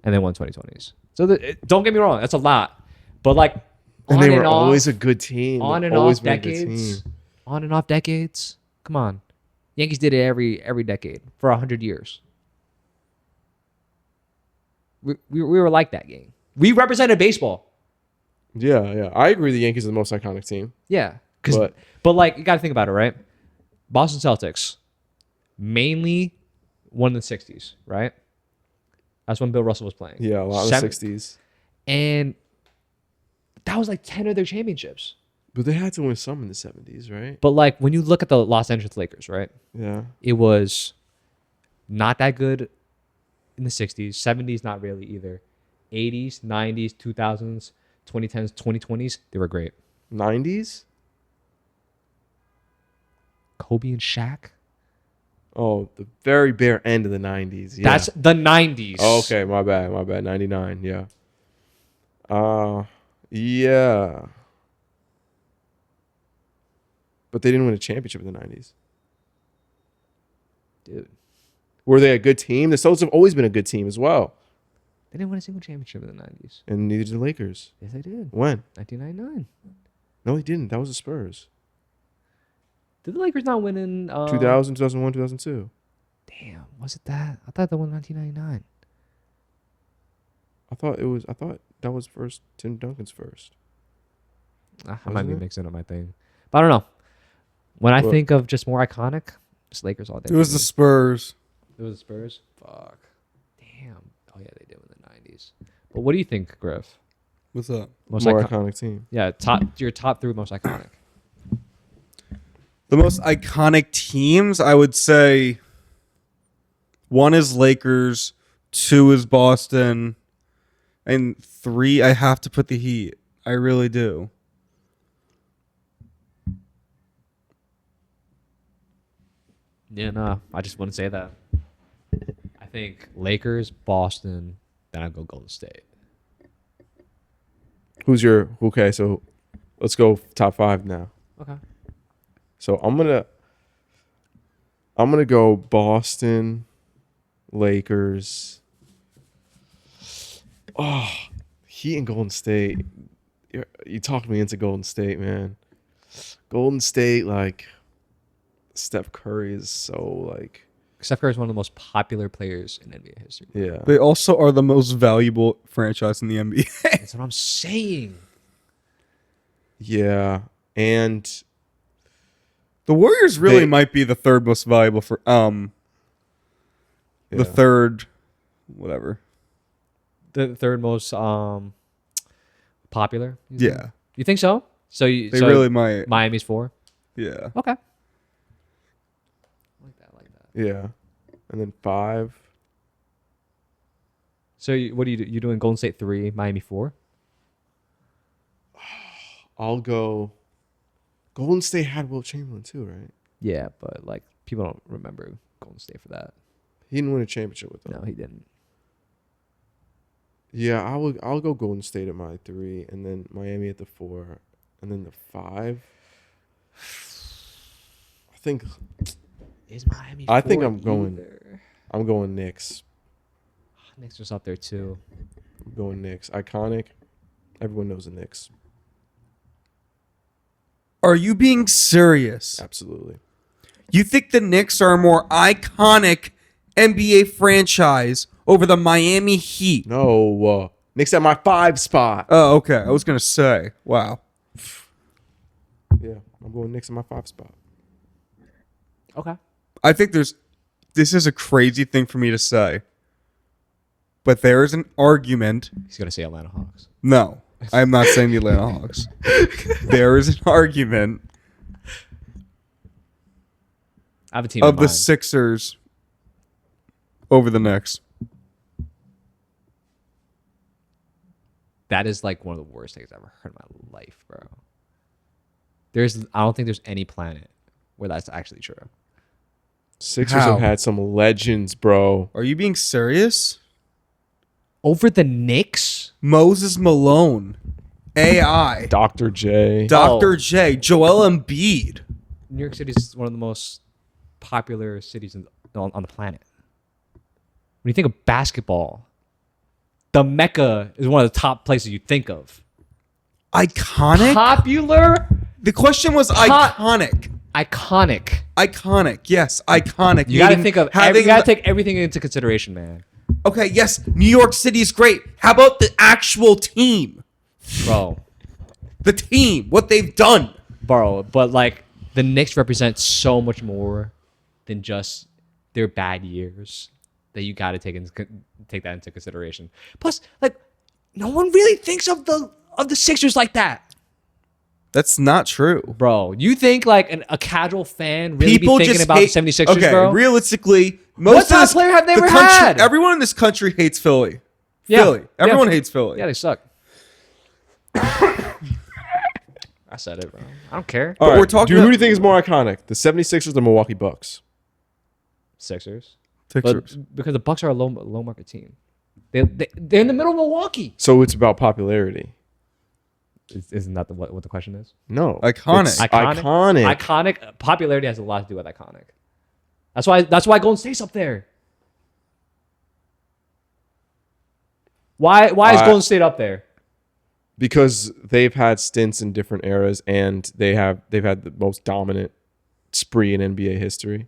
And they won 2020s. So don't get me wrong. That's a lot. But like, And they were always a good team. On and always off been a good decades. team. On and off decades. Come on. Yankees did it every decade for 100 years. We were like that game. We represented baseball. Yeah. I agree the Yankees are the most iconic team. Yeah. But Like, you got to think about it, right? Boston Celtics mainly won in the 60s, right? That's when Bill Russell was playing. Yeah, a lot in the 60s. And that was like 10 of their championships. But they had to win some in the 70s, right? But like when you look at the Los Angeles Lakers, right? Yeah. It was not that good in the 60s, 70s not really either. 80s, 90s, 2000s, 2010s, 2020s, they were great. 90s? Kobe and Shaq? Oh, the very bare end of the 90s. Yeah. That's the 90s. Oh, okay, my bad. 99, yeah. Yeah. But they didn't win a championship in the 90s. Dude. Were they a good team? The Celtics have always been a good team as well. They didn't win a single championship in the 90s. And neither did the Lakers. Yes, they did. When? 1999. No, they didn't. That was the Spurs. Did the Lakers not win in 2000, 2001, 2002. Damn, was it that? I thought they won 1999. I thought that was first Tim Duncan's first. I might Wasn't be it? mixing up my thing. But I don't know. When I Well- think of just more iconic, it's Lakers all day. It was for the me. Spurs. It was the Spurs? Fuck. Damn. Oh, yeah, they did win the 90s. But what do you think, Griff? What's up? Most More icon- iconic team. Yeah, your top three most iconic. The most iconic teams, I would say, one is Lakers, two is Boston, and three, I have to put the Heat. I really do. Yeah, no, I just wouldn't say that. I think Lakers, Boston, then I'd go Golden State. Okay, so let's go top 5 now. Okay. So I'm gonna go Boston, Lakers. Oh, Heat and Golden State. You talked me into Golden State, man. Golden State, like Steph Curry is so like, Steph Curry is one of the most popular players in NBA history. yeah. They also are the most valuable franchise in the NBA. That's what I'm saying. Yeah. And The Warriors really They- might be the third most valuable for yeah. the third whatever. The third most popular. you think? Yeah. You think so? So They really might. Miami's 4. Yeah. Okay. Like that. Yeah. And then 5. So what do you do? You doing Golden State 3, Miami 4? I'll go. Golden State had Will Chamberlain too, right? Yeah, but like people don't remember Golden State for that. He didn't win a championship with them. No, he didn't. Yeah, I'll go Golden State at my 3, and then Miami at the 4, and then the 5. I think Is Miami? I think 4 I'm going- either? I'm going Knicks. Knicks was up there too. I'm going Knicks. Iconic. Everyone knows the Knicks. Are you being serious? Absolutely. You think the Knicks are a more iconic NBA franchise over the Miami Heat? No. Knicks at my 5 spot. Oh, okay. I was going to say, wow. Yeah, I'm going Knicks at my 5 spot. Okay. I think this is a crazy thing for me to say, but there is an argument. He's gonna say Atlanta Hawks. No, I am not saying the Atlanta Hawks. There is an argument I have a team of in the mind. Sixers over the Knicks. That is like one of the worst things I've ever heard in my life, bro. I don't think there's any planet where that's actually true. Sixers How? have had some legends, bro. Are you being serious? Over the Knicks? Moses Malone, AI, Dr. J. Dr. J, Joel Embiid. New York City is one of the most popular cities on the planet. When you think of basketball, the Mecca is one of the top places you think of. Iconic? Popular? The question was iconic. Iconic. Iconic. Yes, iconic. You gotta Meaning think of having you gotta take everything into consideration, man. Okay, yes, New York City is great. How about the actual team? Bro. The team, what they've done. But like the Knicks represent so much more than just their bad years that you got to take that into consideration. Plus, like, no one really thinks of the Sixers like that, That's not true. bro. You think like a casual fan really People be thinking just about hate, the 76ers, okay, bro? realistically, What most top of this, player have they the ever country, had? everyone in this country hates Philly. Yeah. Philly. Everyone Yeah. hates Philly. Yeah, they suck. I said it, bro. I don't care. But we're talking Who do about- you think is more iconic? The 76ers or the Milwaukee Bucks? Sixers. Sixers. But because the Bucks are a low market team. They're in the middle of Milwaukee. So it's about popularity. Isn't that what the question is? No. Iconic. It's iconic. Iconic popularity has a lot to do with iconic. That's why Golden State's up there. Why is Golden State up there? Because they've had stints in different eras and they've had the most dominant spree in NBA history.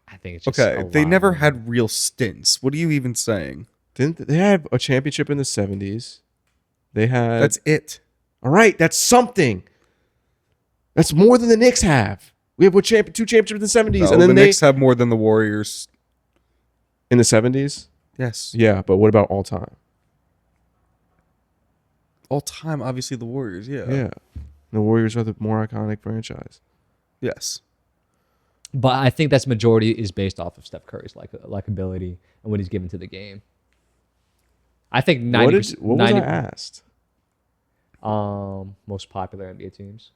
I think it's just Okay, a they lot. never had real stints. What are you even saying? Didn't they have a championship in the 70s? They had That's it. all right, that's something. That's more than the Knicks have. We have two championships in the 70s No, and then the they Knicks have more than the Warriors. in the 70s? Yes. Yeah, but what about all time? All time, obviously the Warriors, Yeah. The Warriors are the more iconic franchise. Yes. But I think that's majority is based off of Steph Curry's likability and what he's given to the game. I think 90%. What was I asked? Most popular NBA teams,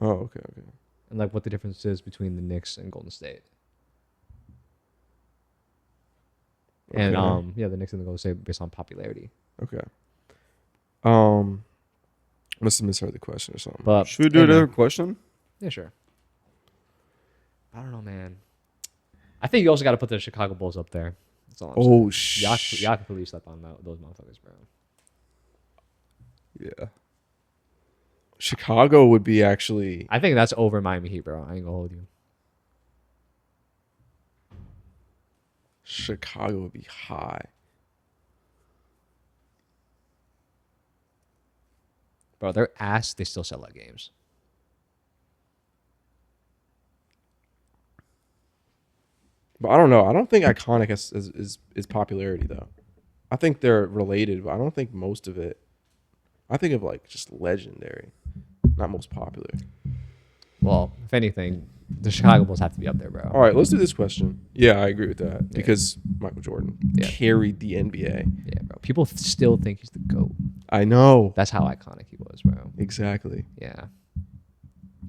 Oh, okay. and like what the difference is between the Knicks and Golden State. And Okay. yeah, the Knicks and the Golden State based on popularity. Okay. Must have misheard the question or something. But Should we do hey, man. another question? Yeah, sure. I don't know, man. I think you also got to put the Chicago Bulls up there. That's all I'm saying. Y'all completely slept on those motherfuckers, bro. Yeah. Chicago would be actually. I think that's over Miami Heat, bro. I ain't gonna hold you. Chicago would be high. Bro, they're ass. They still sell out games. But I don't know. I don't think iconic is popularity though. I think they're related, but I don't think most of it. I think of like just legendary, not most popular. Well, if anything, the Chicago Bulls have to be up there, bro. All right, let's do this question. Yeah, I agree with that because Michael Jordan Yeah. carried the NBA. Yeah, bro. People still think he's the GOAT. I know. That's how iconic he was, bro. Exactly. Yeah.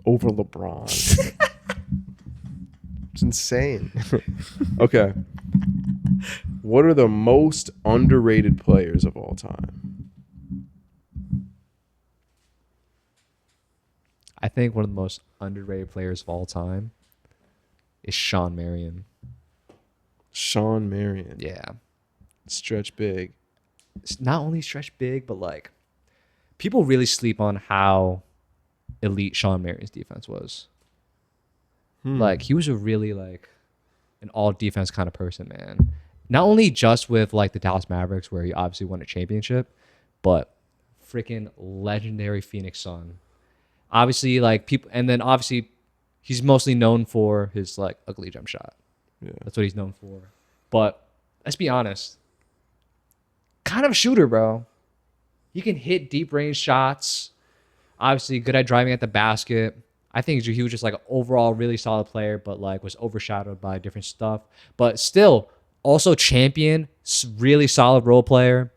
Over LeBron. It's insane. Okay. What are the most underrated players of all time? I think one of the most underrated players of all time is Sean Marion. Sean Marion. Yeah. Stretch big. not only stretch big, but like people really sleep on how elite Sean Marion's defense was. Like he was a really like an all defense kind of person, man. Not only just with like the Dallas Mavericks, where he obviously won a championship, but freaking legendary Phoenix Sun. Obviously, like people, and then obviously he's mostly known for his like ugly jump shot. Yeah. That's what he's known for. But let's be honest, kind of a shooter, bro. He can hit deep range shots. Obviously, good at driving at the basket. I think he was just like an overall really solid player, but like was overshadowed by different stuff. But still, also champion, really solid role player.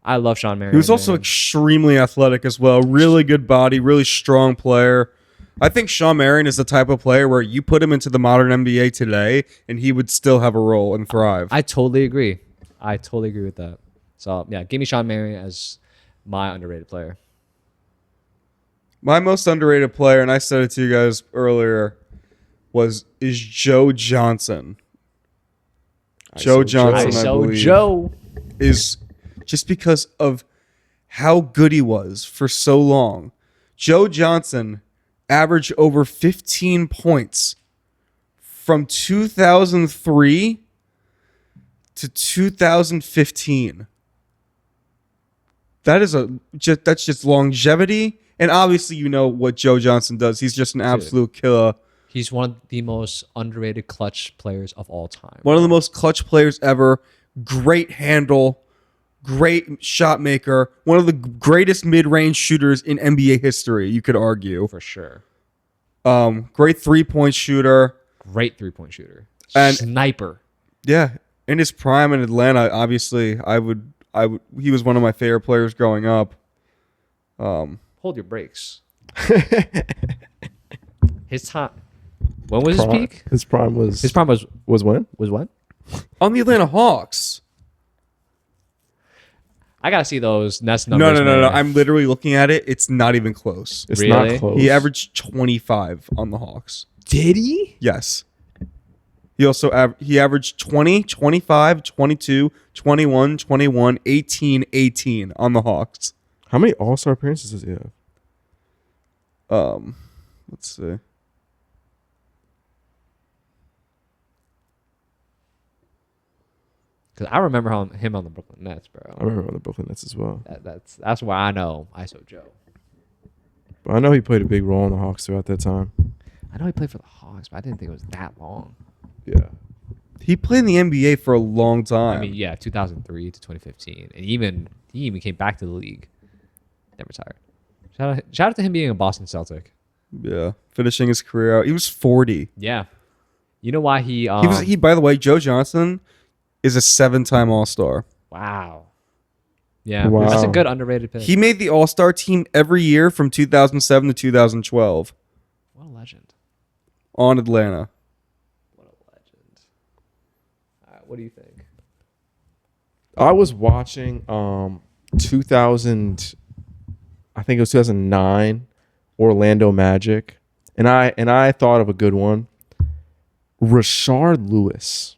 I love Sean Marion. He was also extremely athletic as well. Really good body, really strong player. I think Sean Marion is the type of player where you put him into the modern NBA today, and he would still have a role and thrive. I totally agree. I totally agree with that. So yeah, give me Sean Marion as my underrated player. My most underrated player, and I said it to you guys earlier, is Joe Johnson. Joe Johnson, I believe, Joe is just because of how good he was for so long. Joe Johnson averaged over 15 points from 2003 to 2015. That's just longevity. And obviously, you know what Joe Johnson does. He's just an absolute killer. He's one of the most underrated clutch players of all time. One of the most clutch players ever. Great handle. Great shot maker. One of the greatest mid-range shooters in NBA history, you could argue. For sure. Great three-point shooter. Great three-point shooter. And sniper. Yeah. In his prime in Atlanta, obviously, he was one of my favorite players growing up. Hold your brakes. His time. When was his peak? His prime was when? Was when? On the Atlanta Hawks. I gotta see those Nets No. numbers. I'm literally looking at it. It's not even close. It's Really? not close. He averaged 25 on the Hawks. Did he? Yes. He also he averaged 20, 25, 22, 21, 21, 18, 18 on the Hawks. How many All-Star appearances does he have? Let's see. Because I remember him on the Brooklyn Nets, bro. I remember on the Brooklyn Nets as well. That's why I know ISO Joe. But I know he played a big role in the Hawks throughout that time. I know he played for the Hawks, but I didn't think it was that long. Yeah. He played in the NBA for a long time. I mean, yeah, 2003 to 2015, and he even came back to the league. Then retired. Shout out to him being a Boston Celtic. Yeah, finishing his career out. He was 40. Yeah, you know why he? He by the way, Joe Johnson is a 7-time All-Star. Wow. Yeah, Wow. that's a good underrated pick. He made the All-Star team every year from 2007 to 2012 What a legend. on Atlanta. What a legend. All right, what do you think? I was watching 2000, I think it was 2009 Orlando Magic, and I thought of a good one. Rashard Lewis.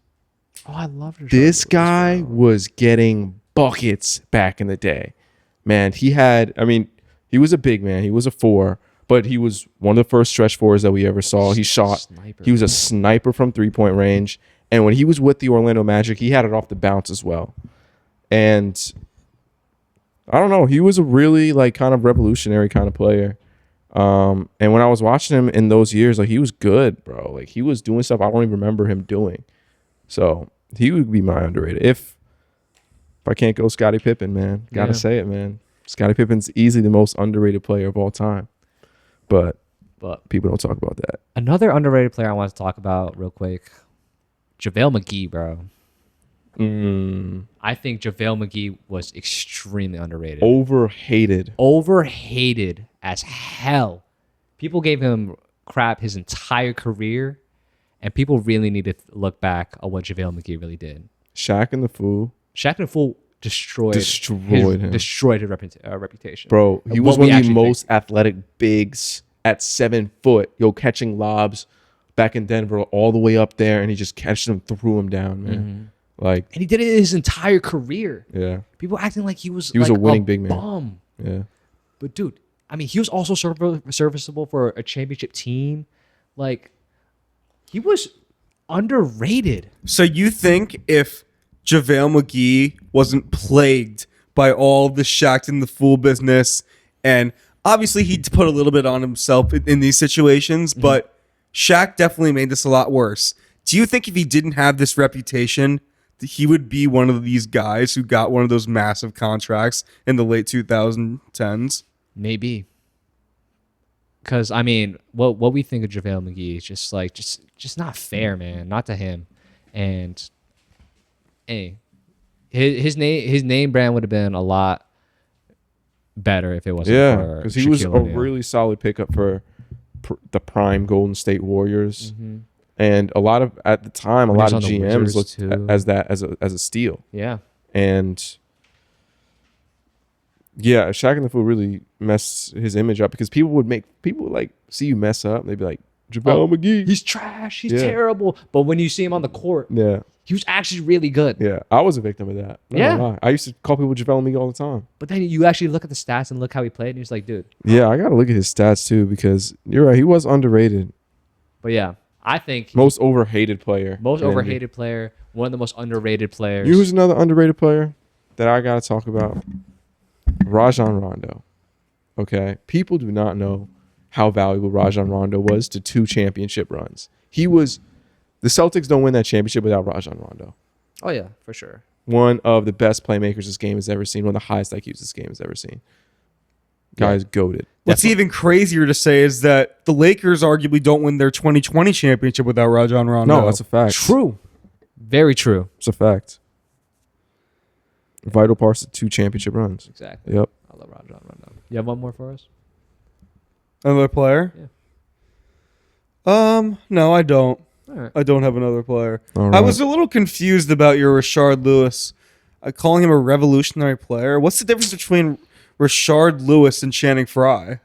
Oh, I love Rashard This Lewis, guy bro. was getting buckets back in the day. Man, he was a big man. He was a 4, but he was one of the first stretch 4s that we ever saw. He shot. Sniper. He was a sniper from 3-point range. And when he was with the Orlando Magic, he had it off the bounce as well. And I don't know, he was a really like kind of revolutionary kind of player. And when I was watching him in those years, like he was good, bro. Like he was doing stuff I don't even remember him doing. So he would be my underrated. If I can't go Scottie Pippen, man. Gotta say it, man. Scottie Pippen's easily the most underrated player of all time. But people don't talk about that. Another underrated player I want to talk about real quick. JaVale McGee, bro. I think JaVale McGee was extremely underrated. Overhated as hell. People gave him crap his entire career, and people really need to look back at what JaVale McGee really did. Shaq and the Fool destroyed him. Destroyed his reputation. Bro, he And was what we one of the actually most athletic bigs at 7 foot. Catching lobs back in Denver all the way up there, and he just catched them, threw him down, man. Like, And he did it his entire career. yeah, People acting like he was He was like a winning big man. bum. yeah. But dude, I mean, he was also serviceable for a championship team. Like, he was underrated. So you think if JaVale McGee wasn't plagued by all the Shaq and the Fool business, and obviously he put a little bit on himself in these situations, but Shaq definitely made this a lot worse. Do you think if he didn't have this reputation, that he would be one of these guys who got one of those massive contracts in the late 2010s? Maybe. Because I mean, what we think of JaVale McGee is just like just not fair, man. Not to him. And hey, his name brand would have been a lot better if it wasn't Yeah, for because he was Shaquille a O'Neal. really solid pickup for the prime Golden State Warriors, Mm-hmm. and a lot of at the time, a When he lot was of on the GMs Wizards, looked too. as that as a steal. Yeah. And yeah, Shaq and the Fool really messed his image up because people would like see you mess up. They'd be like, JaVale McGee. He's trash. He's Yeah. terrible. But when you see him on the court, Yeah, he was actually really good. yeah. I was a victim of that. Not Yeah. gonna lie. I used to call people JaVale McGee all the time. But then you actually look at the stats and look how he played, and he's like, dude. Yeah, I gotta look at his stats too because you're right. He was underrated. But yeah, I think Most overhated player. most in NBA. overhated player, one of the most underrated players. You know who's another underrated player that I gotta talk about? Rajon Rondo. Okay, people do not know how valuable Rajon Rondo was to 2 championship runs. He was. The Celtics don't win that championship without Rajon Rondo. Oh yeah, for sure. One of the best playmakers this game has ever seen. One of the highest IQs this game has ever seen. Guy's goated. What's even crazier to say is that the Lakers arguably don't win their 2020 championship without Rajon Rondo. No, that's a fact. True. Very true. It's a fact. Vital parts of 2 championship runs. Exactly. Yep. I love Rajon Rondo. You have one more for us? Another player? No, I don't. All right. I don't have another player. All I right. was a little confused about your Rashard Lewis. Calling him a revolutionary player. What's the difference between Rashard Lewis and Channing Frye?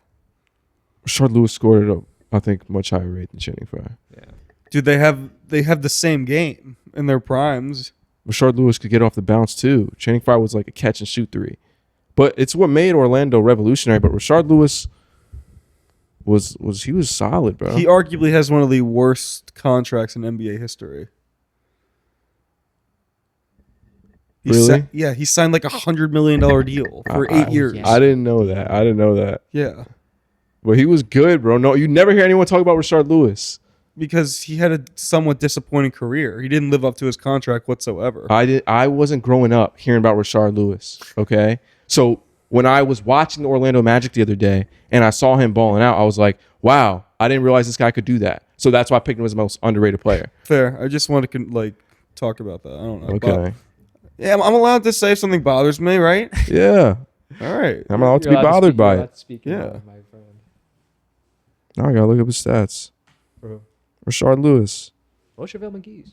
Rashard Lewis scored at a, I think, much higher rate than Channing Frye. Yeah. Dude, they have the same game in their primes. Rashard Lewis could get off the bounce too. Channing Frye was like a catch and shoot 3. But it's what made Orlando revolutionary. But Rashard Lewis was solid, bro. He arguably has one of the worst contracts in NBA history. Really? He signed like $100 million deal for 8 years. yeah. I didn't know that. Yeah, But he was good, bro. No, you never hear anyone talk about Rashard Lewis. because he had a somewhat disappointing career. He didn't live up to his contract whatsoever. I wasn't growing up hearing about Rashard Lewis. Okay, so when I was watching the Orlando Magic the other day and I saw him balling out, I was like, wow, I didn't realize this guy could do that. So that's why I picked him as the most underrated player. Fair. I just want to talk about that. I don't know. Okay. But, yeah, I'm allowed to say if something bothers me, right? Yeah, All right. I'm allowed to be bothered by it. Yeah. My friend. Now I gotta look up his stats. For who? Rashard Lewis. What's JaVale McGee's?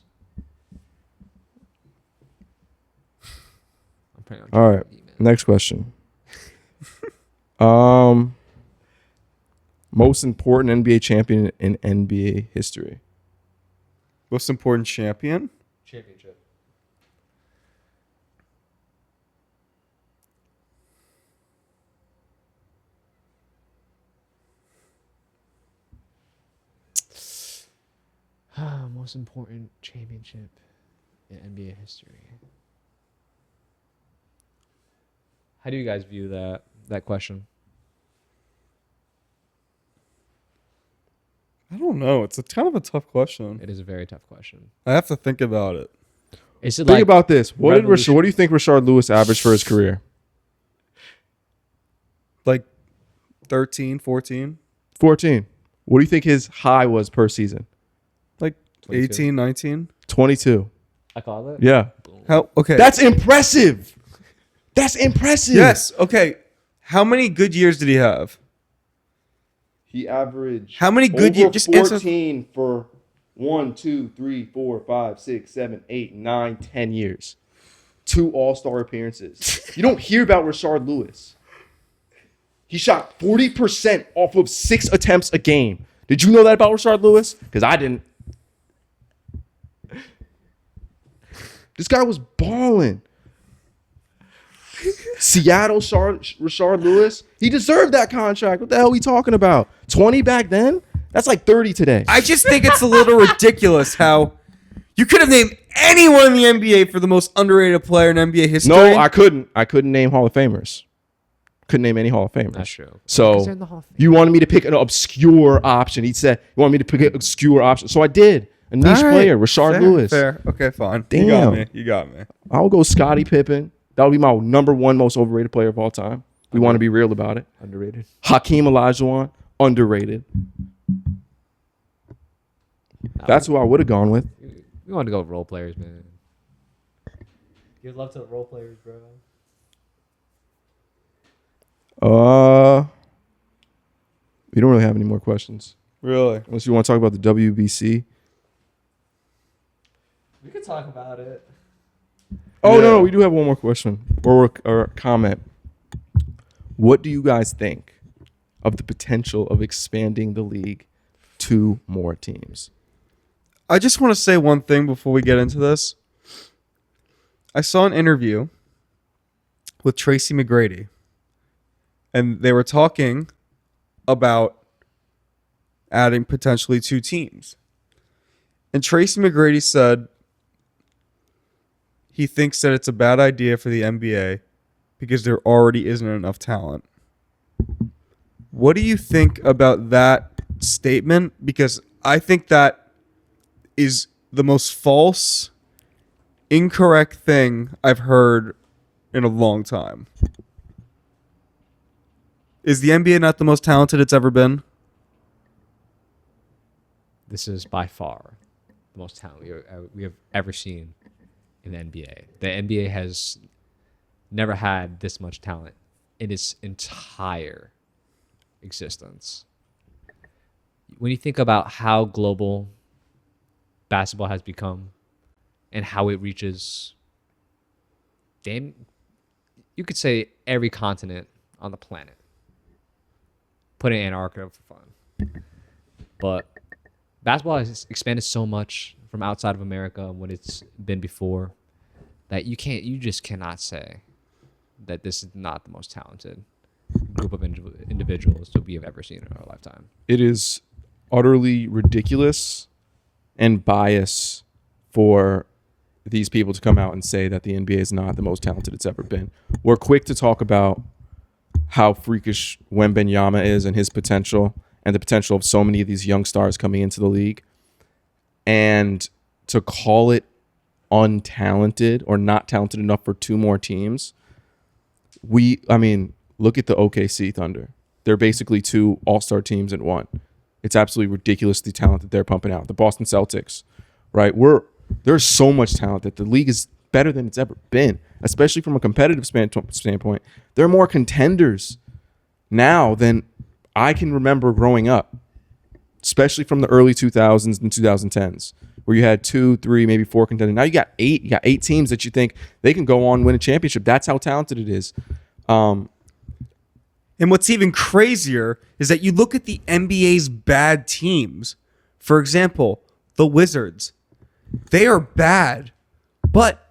I'm playing on All right. JaVale McGee, man. Next question. Most important NBA champion in NBA history. Most important champion? Championship. Most important championship in NBA history. How do you guys view that question? I don't know. It's kind of a tough question. It is a very tough question. I have to think about it. Is it Think like about this. What do you revolution- think Rashard Lewis averaged for his career? Like 13, 14, 14. What do you think his high was per season? like 22. 18, 19. 22. I call it? Yeah. How? Okay. That's impressive. That's impressive. yes. Okay. How many good years did he have? He averaged How many good years? Just answer. 14 for 1, 2, 3, 4, 5, 6, 7, 8, 9, 10 years. 2 All-Star appearances. You don't hear about Rashard Lewis. He shot 40% off of 6 attempts a game. Did you know that about Rashard Lewis? Because I didn't. This guy was balling. Seattle, Rashard Lewis. He deserved that contract. What the hell are we talking about? 20 back then? That's like 30 today. I just think it's a little ridiculous how you could have named anyone in the NBA for the most underrated player in NBA history. No, I couldn't. I couldn't name Hall of Famers. Couldn't name any Hall of Famers. That's true. So Because they're in the Hall of Fame. you wanted me to pick an obscure option. He said you wanted me to pick an obscure option. So I did. A niche player, Rashard Lewis. Fair. Okay, fine. Damn. You got me. I'll go Scottie Pippen. That would be my number one most overrated player of all time. We want to be real about it. Underrated. Hakeem Olajuwon, underrated. That's who I would have gone with. We want to go with role players, man. Give love to the role players, bro. We don't really have any more questions. Really? Unless you want to talk about the WBC. We could talk about it. Oh, Yeah. no, we do have one more question or a comment. What do you guys think of the potential of expanding the league to more teams? I just want to say one thing before we get into this. I saw an interview with Tracy McGrady, and they were talking about adding potentially 2 teams. And Tracy McGrady said he thinks that it's a bad idea for the NBA because there already isn't enough talent. What do you think about that statement? Because I think that is the most false, incorrect thing I've heard in a long time. Is the NBA not the most talented it's ever been? This is by far the most talent we have ever seen in the NBA. The NBA has never had this much talent in its entire existence. When you think about how global basketball has become and how it reaches, you could say every continent on the planet. Put in Antarctica for fun. But basketball has expanded so much from outside of America what it's been before that you just cannot say that this is not the most talented group of individuals that we have ever seen in our lifetime. It is utterly ridiculous and bias for these people to come out and say that the NBA is not the most talented it's ever been. We're quick to talk about how freakish Wembanyama is and his potential and the potential of so many of these young stars coming into the league. And to call it untalented or not talented enough for 2 more teams, look at the OKC Thunder. They're basically 2 all-star teams in one. It's absolutely ridiculously talented they're pumping out. The Boston Celtics, right? There's so much talent that the league is better than it's ever been, especially from a competitive standpoint. There are more contenders now than I can remember growing up, especially from the early 2000s and 2010s, where you had 2, 3, maybe 4 contenders. Now you got 8. You got 8 teams that you think they can go on and win a championship. That's how talented it is. And what's even crazier is that you look at the NBA's bad teams. For example, the Wizards. They are bad, but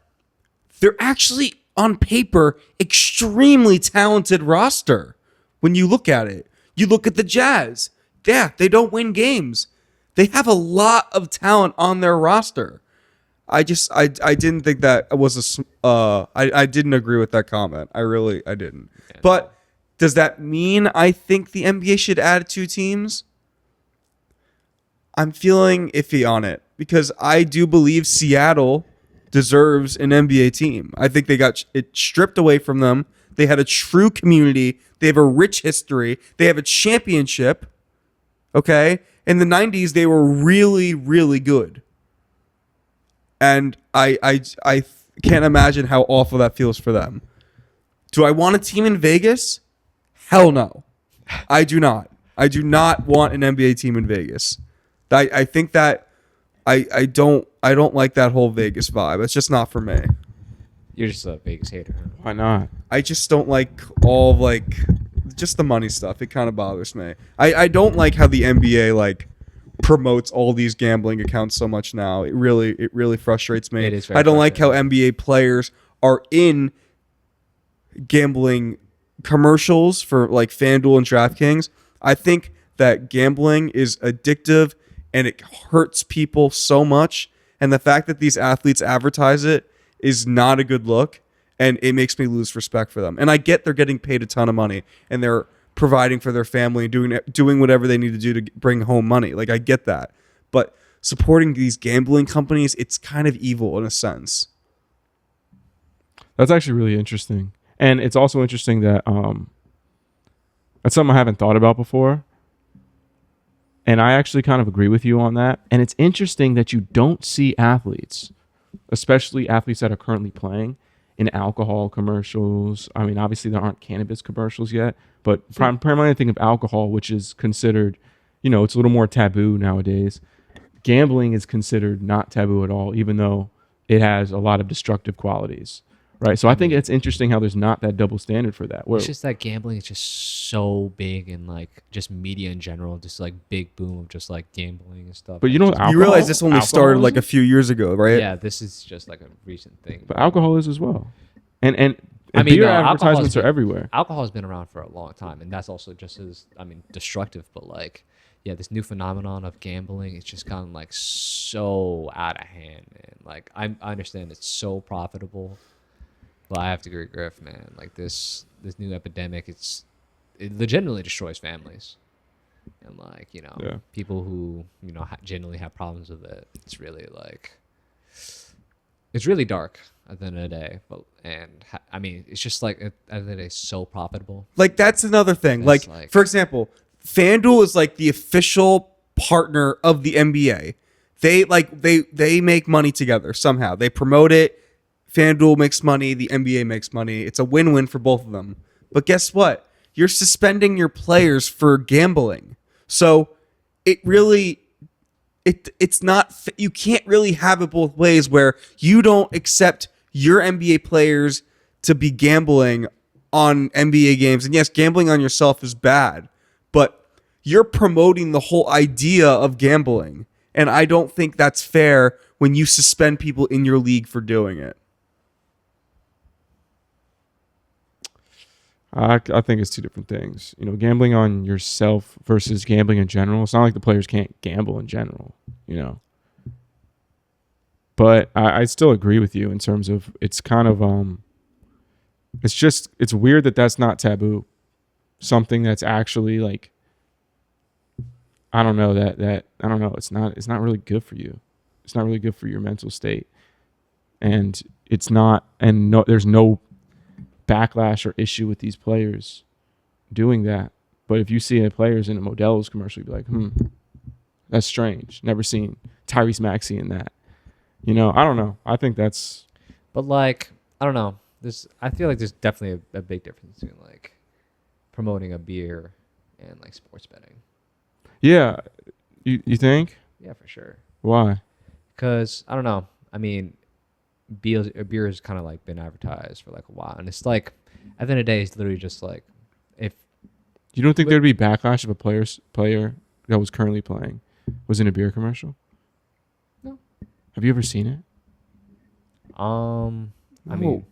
they're actually, on paper, extremely talented roster. When you look at it, you look at the Jazz. Yeah, they don't win games. They have a lot of talent on their roster. I didn't think that was I didn't agree with that comment. I didn't. But does that mean I think the NBA should add 2 teams? I'm feeling iffy on it because I do believe Seattle deserves an NBA team. I think they got it stripped away from them. They had a true community. They have a rich history. They have a championship. Okay? In the 90s, they were really, really good. And I can't imagine how awful that feels for them. Do I want a team in Vegas? Hell no. I do not. I do not want an NBA team in Vegas. I think that I don't like that whole Vegas vibe. It's just not for me. You're just a Vegas hater. Huh? Why not? I just don't like all just the money stuff. It kind of bothers me. I don't like how the NBA promotes all these gambling accounts so much now. It really frustrates me. It is very I don't like how frustrating. NBA players are in gambling commercials for like FanDuel and DraftKings. I think that gambling is addictive and it hurts people so much. And the fact that these athletes advertise it is not a good look. And it makes me lose respect for them. And I get they're getting paid a ton of money and they're providing for their family and doing whatever they need to do to bring home money. Like, I get that. But supporting these gambling companies, it's kind of evil in a sense. That's actually really interesting. And it's also interesting that that's something I haven't thought about before. And I actually kind of agree with you on that. And it's interesting that you don't see athletes, especially athletes that are currently playing, in alcohol commercials. I mean, obviously there aren't cannabis commercials yet, but primarily I think of alcohol, which is considered, it's a little more taboo nowadays. Gambling is considered not taboo at all, even though it has a lot of destructive qualities, right? So I think it's interesting how there's not that double standard for that. It's just that gambling is just so big and like just media in general, just like big boom of just like gambling and stuff. But Just- alcohol, You realize this only started like a few years ago, right? yeah, this is just like a recent thing. But alcohol is as well. And I mean, beer no, alcohol's advertisements are been- everywhere. Alcohol has been around for a long time, and that's also just as destructive. But like, yeah, this new phenomenon of gambling, it's just gotten like so out of hand, man. Like, I understand it's so profitable, but I have to agree with Griff, man. Like this new epidemic, it legitimately destroys families, and like Yeah. people who genuinely have problems with it. It's really like, it's really dark at the end of the day. But I mean, it's just like at the end of the day, it's so profitable. Like, that's another thing. It's Like, like- for example, FanDuel is like the official partner of the NBA. They make money together somehow. They promote it. FanDuel makes money. The NBA makes money. It's a win-win for both of them. But guess what? You're suspending your players for gambling. So it's not, you can't really have it both ways where you don't accept your NBA players to be gambling on NBA games. And yes, gambling on yourself is bad, but you're promoting the whole idea of gambling. And I don't think that's fair when you suspend people in your league for doing it. I think it's two different things. Gambling on yourself versus gambling in general. It's not like the players can't gamble in general, But I still agree with you in terms of it's kind of it's weird that that's not taboo. Something that's actually like, I don't know, that I don't know. It's not really good for you. It's not really good for your mental state, and it's not. And no, there's no backlash or issue with these players doing that. But if you see players in a Modelo's commercial, you'd be like, that's strange. Never seen Tyrese Maxey in that. I don't know. I think that's. But like, I don't know. I feel like there's definitely a big difference between like promoting a beer and like sports betting. Yeah. You think? Yeah, for sure. Why? Because I don't know. I mean, beer has kind of like been advertised for like a while, and it's like at the end of the day, it's literally just like if You don't think there'd be backlash if a player that was currently playing was in a beer commercial? No. Have you ever seen it? I mean,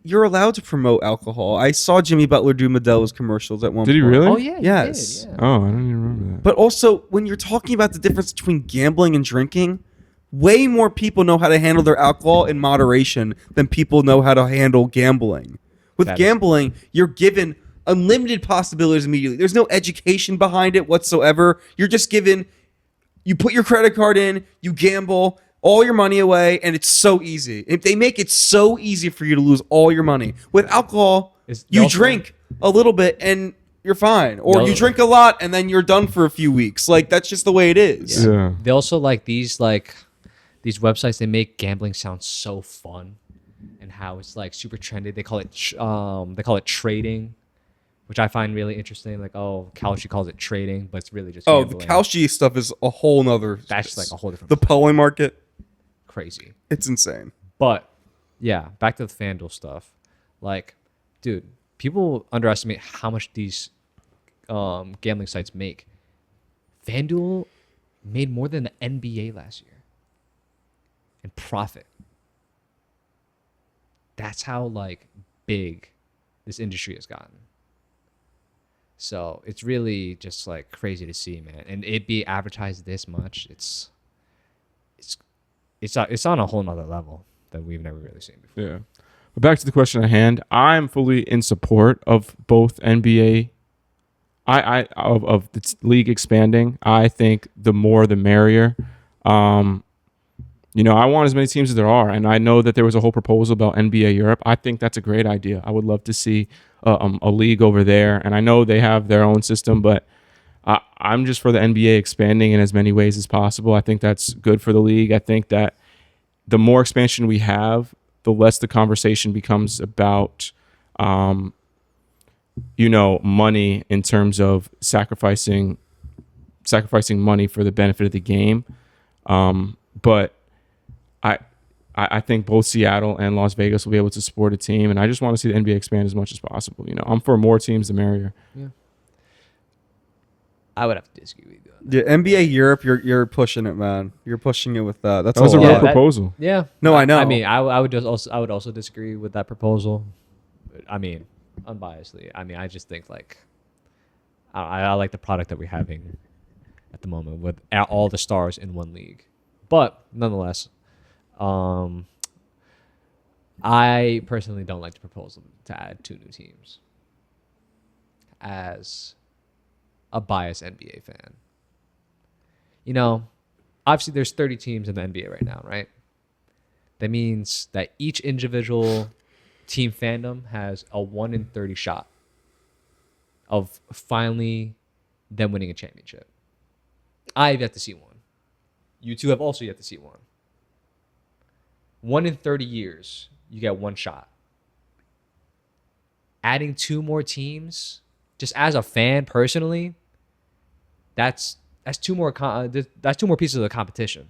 You're allowed to promote alcohol. I saw Jimmy Butler do Modelo's commercials at one point. Did he really? oh yeah, Yes. he did, yeah. Oh, I don't even remember that. But also, when you're talking about the difference between gambling and drinking, way more people know how to handle their alcohol in moderation than people know how to handle gambling. With That is- gambling, you're given unlimited possibilities immediately. There's no education behind it whatsoever. You're just given, you put your credit card in, you gamble all your money away, and it's so easy. If they make it so easy for you to lose all your money. With alcohol, you also- drink a little bit and you're fine. Or you drink a lot and then you're done for a few weeks. Like, that's just the way it is. Yeah. They also like these websites. They make gambling sound so fun, and how it's like super trendy. They call it trading, which I find really interesting. Like, oh, Kalshi calls it trading, but it's really just Oh, gambling. the Kalshi stuff is a whole nother. That's just like a whole different The Poly market, crazy. it's insane. But yeah, back to the FanDuel stuff. Like, dude, people underestimate how much these gambling sites make. FanDuel made more than the NBA last year in profit. That's how like big this industry has gotten. So it's really just like crazy to see, man. And it be advertised this much, it's on a whole nother level that we've never really seen before. Yeah. But back to the question at hand, I'm fully in support of both NBA. Of the league expanding. I think the more the merrier. I want as many teams as there are, and I know that there was a whole proposal about NBA Europe. I think that's a great idea. I would love to see a league over there, and I know they have their own system, but I'm just for the NBA expanding in as many ways as possible. I think that's good for the league. I think that the more expansion we have, the less the conversation becomes about, money in terms of sacrificing money for the benefit of the game. But I think both Seattle and Las Vegas will be able to support a team, and I just want to see the NBA expand as much as possible. I'm for more teams, the merrier. Yeah. I would have to disagree with you. Yeah, NBA Europe, you're pushing it, man. You're pushing it with that. That's That was a a real lot. proposal. Yeah. No, I know. I mean, I would also disagree with that proposal. I mean, unbiasedly. I mean, I just think like I like the product that we're having at the moment with all the stars in one league. But nonetheless, I personally don't like the proposal to add 2 new teams as a biased NBA fan. Obviously there's 30 teams in the NBA right now, right? That means that each individual team fandom has a 1 in 30 shot of finally them winning a championship. I've yet to see one. You two have also yet to see one. 1 in 30 years, you get 1 shot. Adding 2 more teams, just as a fan personally, that's 2 more that's 2 more pieces of the competition.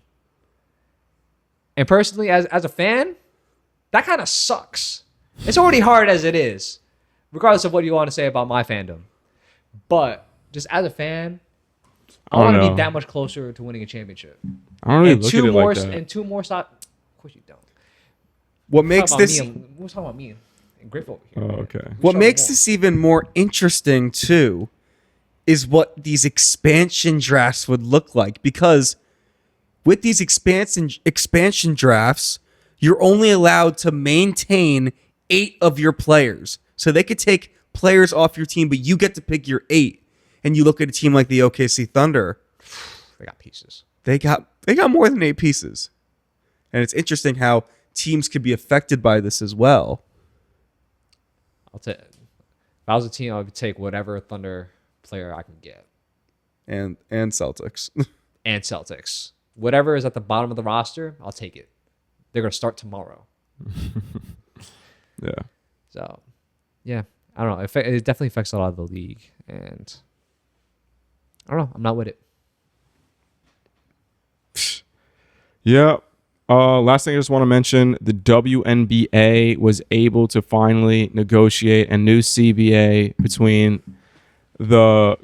And personally, as a fan, that kind of sucks. It's already hard as it is, regardless of what you want to say about my fandom. But just as a fan, I want to be that much closer to winning a championship. I don't really look at it like that. And 2 more shots. Of course you don't. What makes this? We're talking about me and Griff over here. Oh, okay. What makes this even more interesting too is what these expansion drafts would look like, because with these expansion drafts, you're only allowed to maintain 8 of your players. So they could take players off your team, but you get to pick your 8. And you look at a team like the OKC Thunder, They got pieces. They got more than 8 pieces. And it's interesting how teams could be affected by this as well. If I was a team, I would take whatever Thunder player I can get. And Celtics. And Celtics. Whatever is at the bottom of the roster, I'll take it. They're going to start tomorrow. Yeah. So, yeah. I don't know. It definitely affects a lot of the league. And I don't know. I'm not with it. Yeah. Last thing I just want to mention, the WNBA was able to finally negotiate a new CBA between the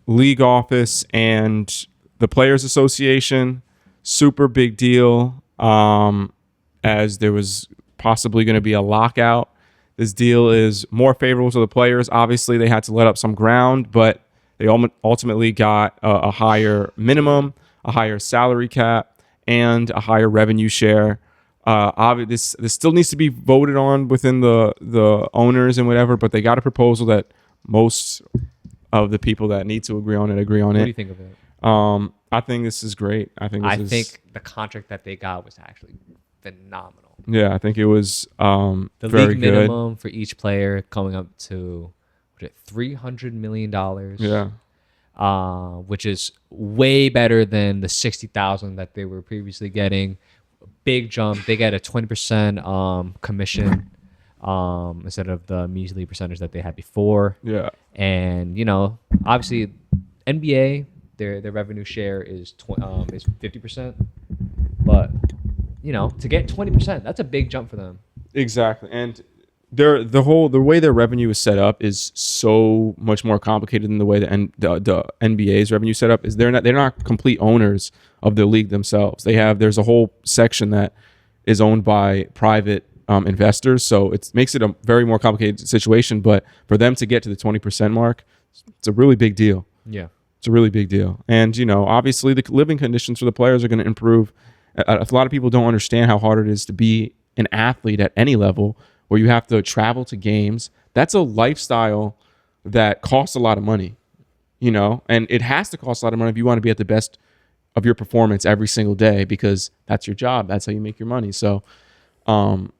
league office and the Players Association. Super big deal, as there was possibly going to be a lockout. This deal is more favorable to the players. Obviously, they had to let up some ground, but they ultimately got a higher minimum, a higher salary cap, and a higher revenue share. This still needs to be voted on within the owners and whatever, but they got a proposal that most of the people that need to agree on it agree on What it. do you think of it? I think this is great. I think the contract that they got was actually phenomenal. Yeah, I think it was The very league good. minimum for each player coming up to $300 million. Yeah. Which is way better than the $60,000 that they were previously getting. Big jump. They get a 20% commission instead of the measly percentage that they had before. Yeah. And obviously, NBA their revenue share is 50%, but to get 20%, that's a big jump for them. Exactly. And the way their revenue is set up is so much more complicated than the way the NBA's revenue set up is. They're not complete owners of the league themselves. There's a whole section that is owned by private investors, so it makes it a very more complicated situation. But for them to get to the 20% mark, it's a really big deal. Yeah. It's a really big deal. And, obviously the living conditions for the players are going to improve. A lot of people don't understand how hard it is to be an athlete at any level where you have to travel to games. That's a lifestyle that costs a lot of money, and it has to cost a lot of money if you want to be at the best of your performance every single day, because that's your job. That's how you make your money. So I'm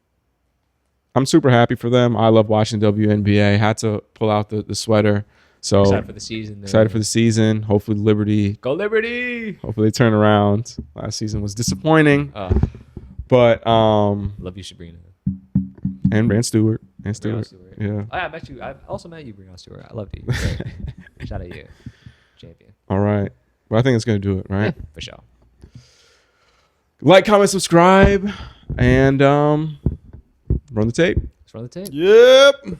super happy for them. I love watching WNBA. Had to pull out the sweater. So Excited for the season. Excited for the season. Hopefully Liberty. Go Liberty! Hopefully they turn around. Last season was disappointing. But Love you, Sabrina. and Brand Stewart. Stewart. Yeah. I met you. I also met you, Brianna Stewart. I loved you. Great. Shout out you, champion. All right. Well, I think it's gonna do it, right? For sure. Like, comment, subscribe, and run the tape. Let's run the tape. Yep.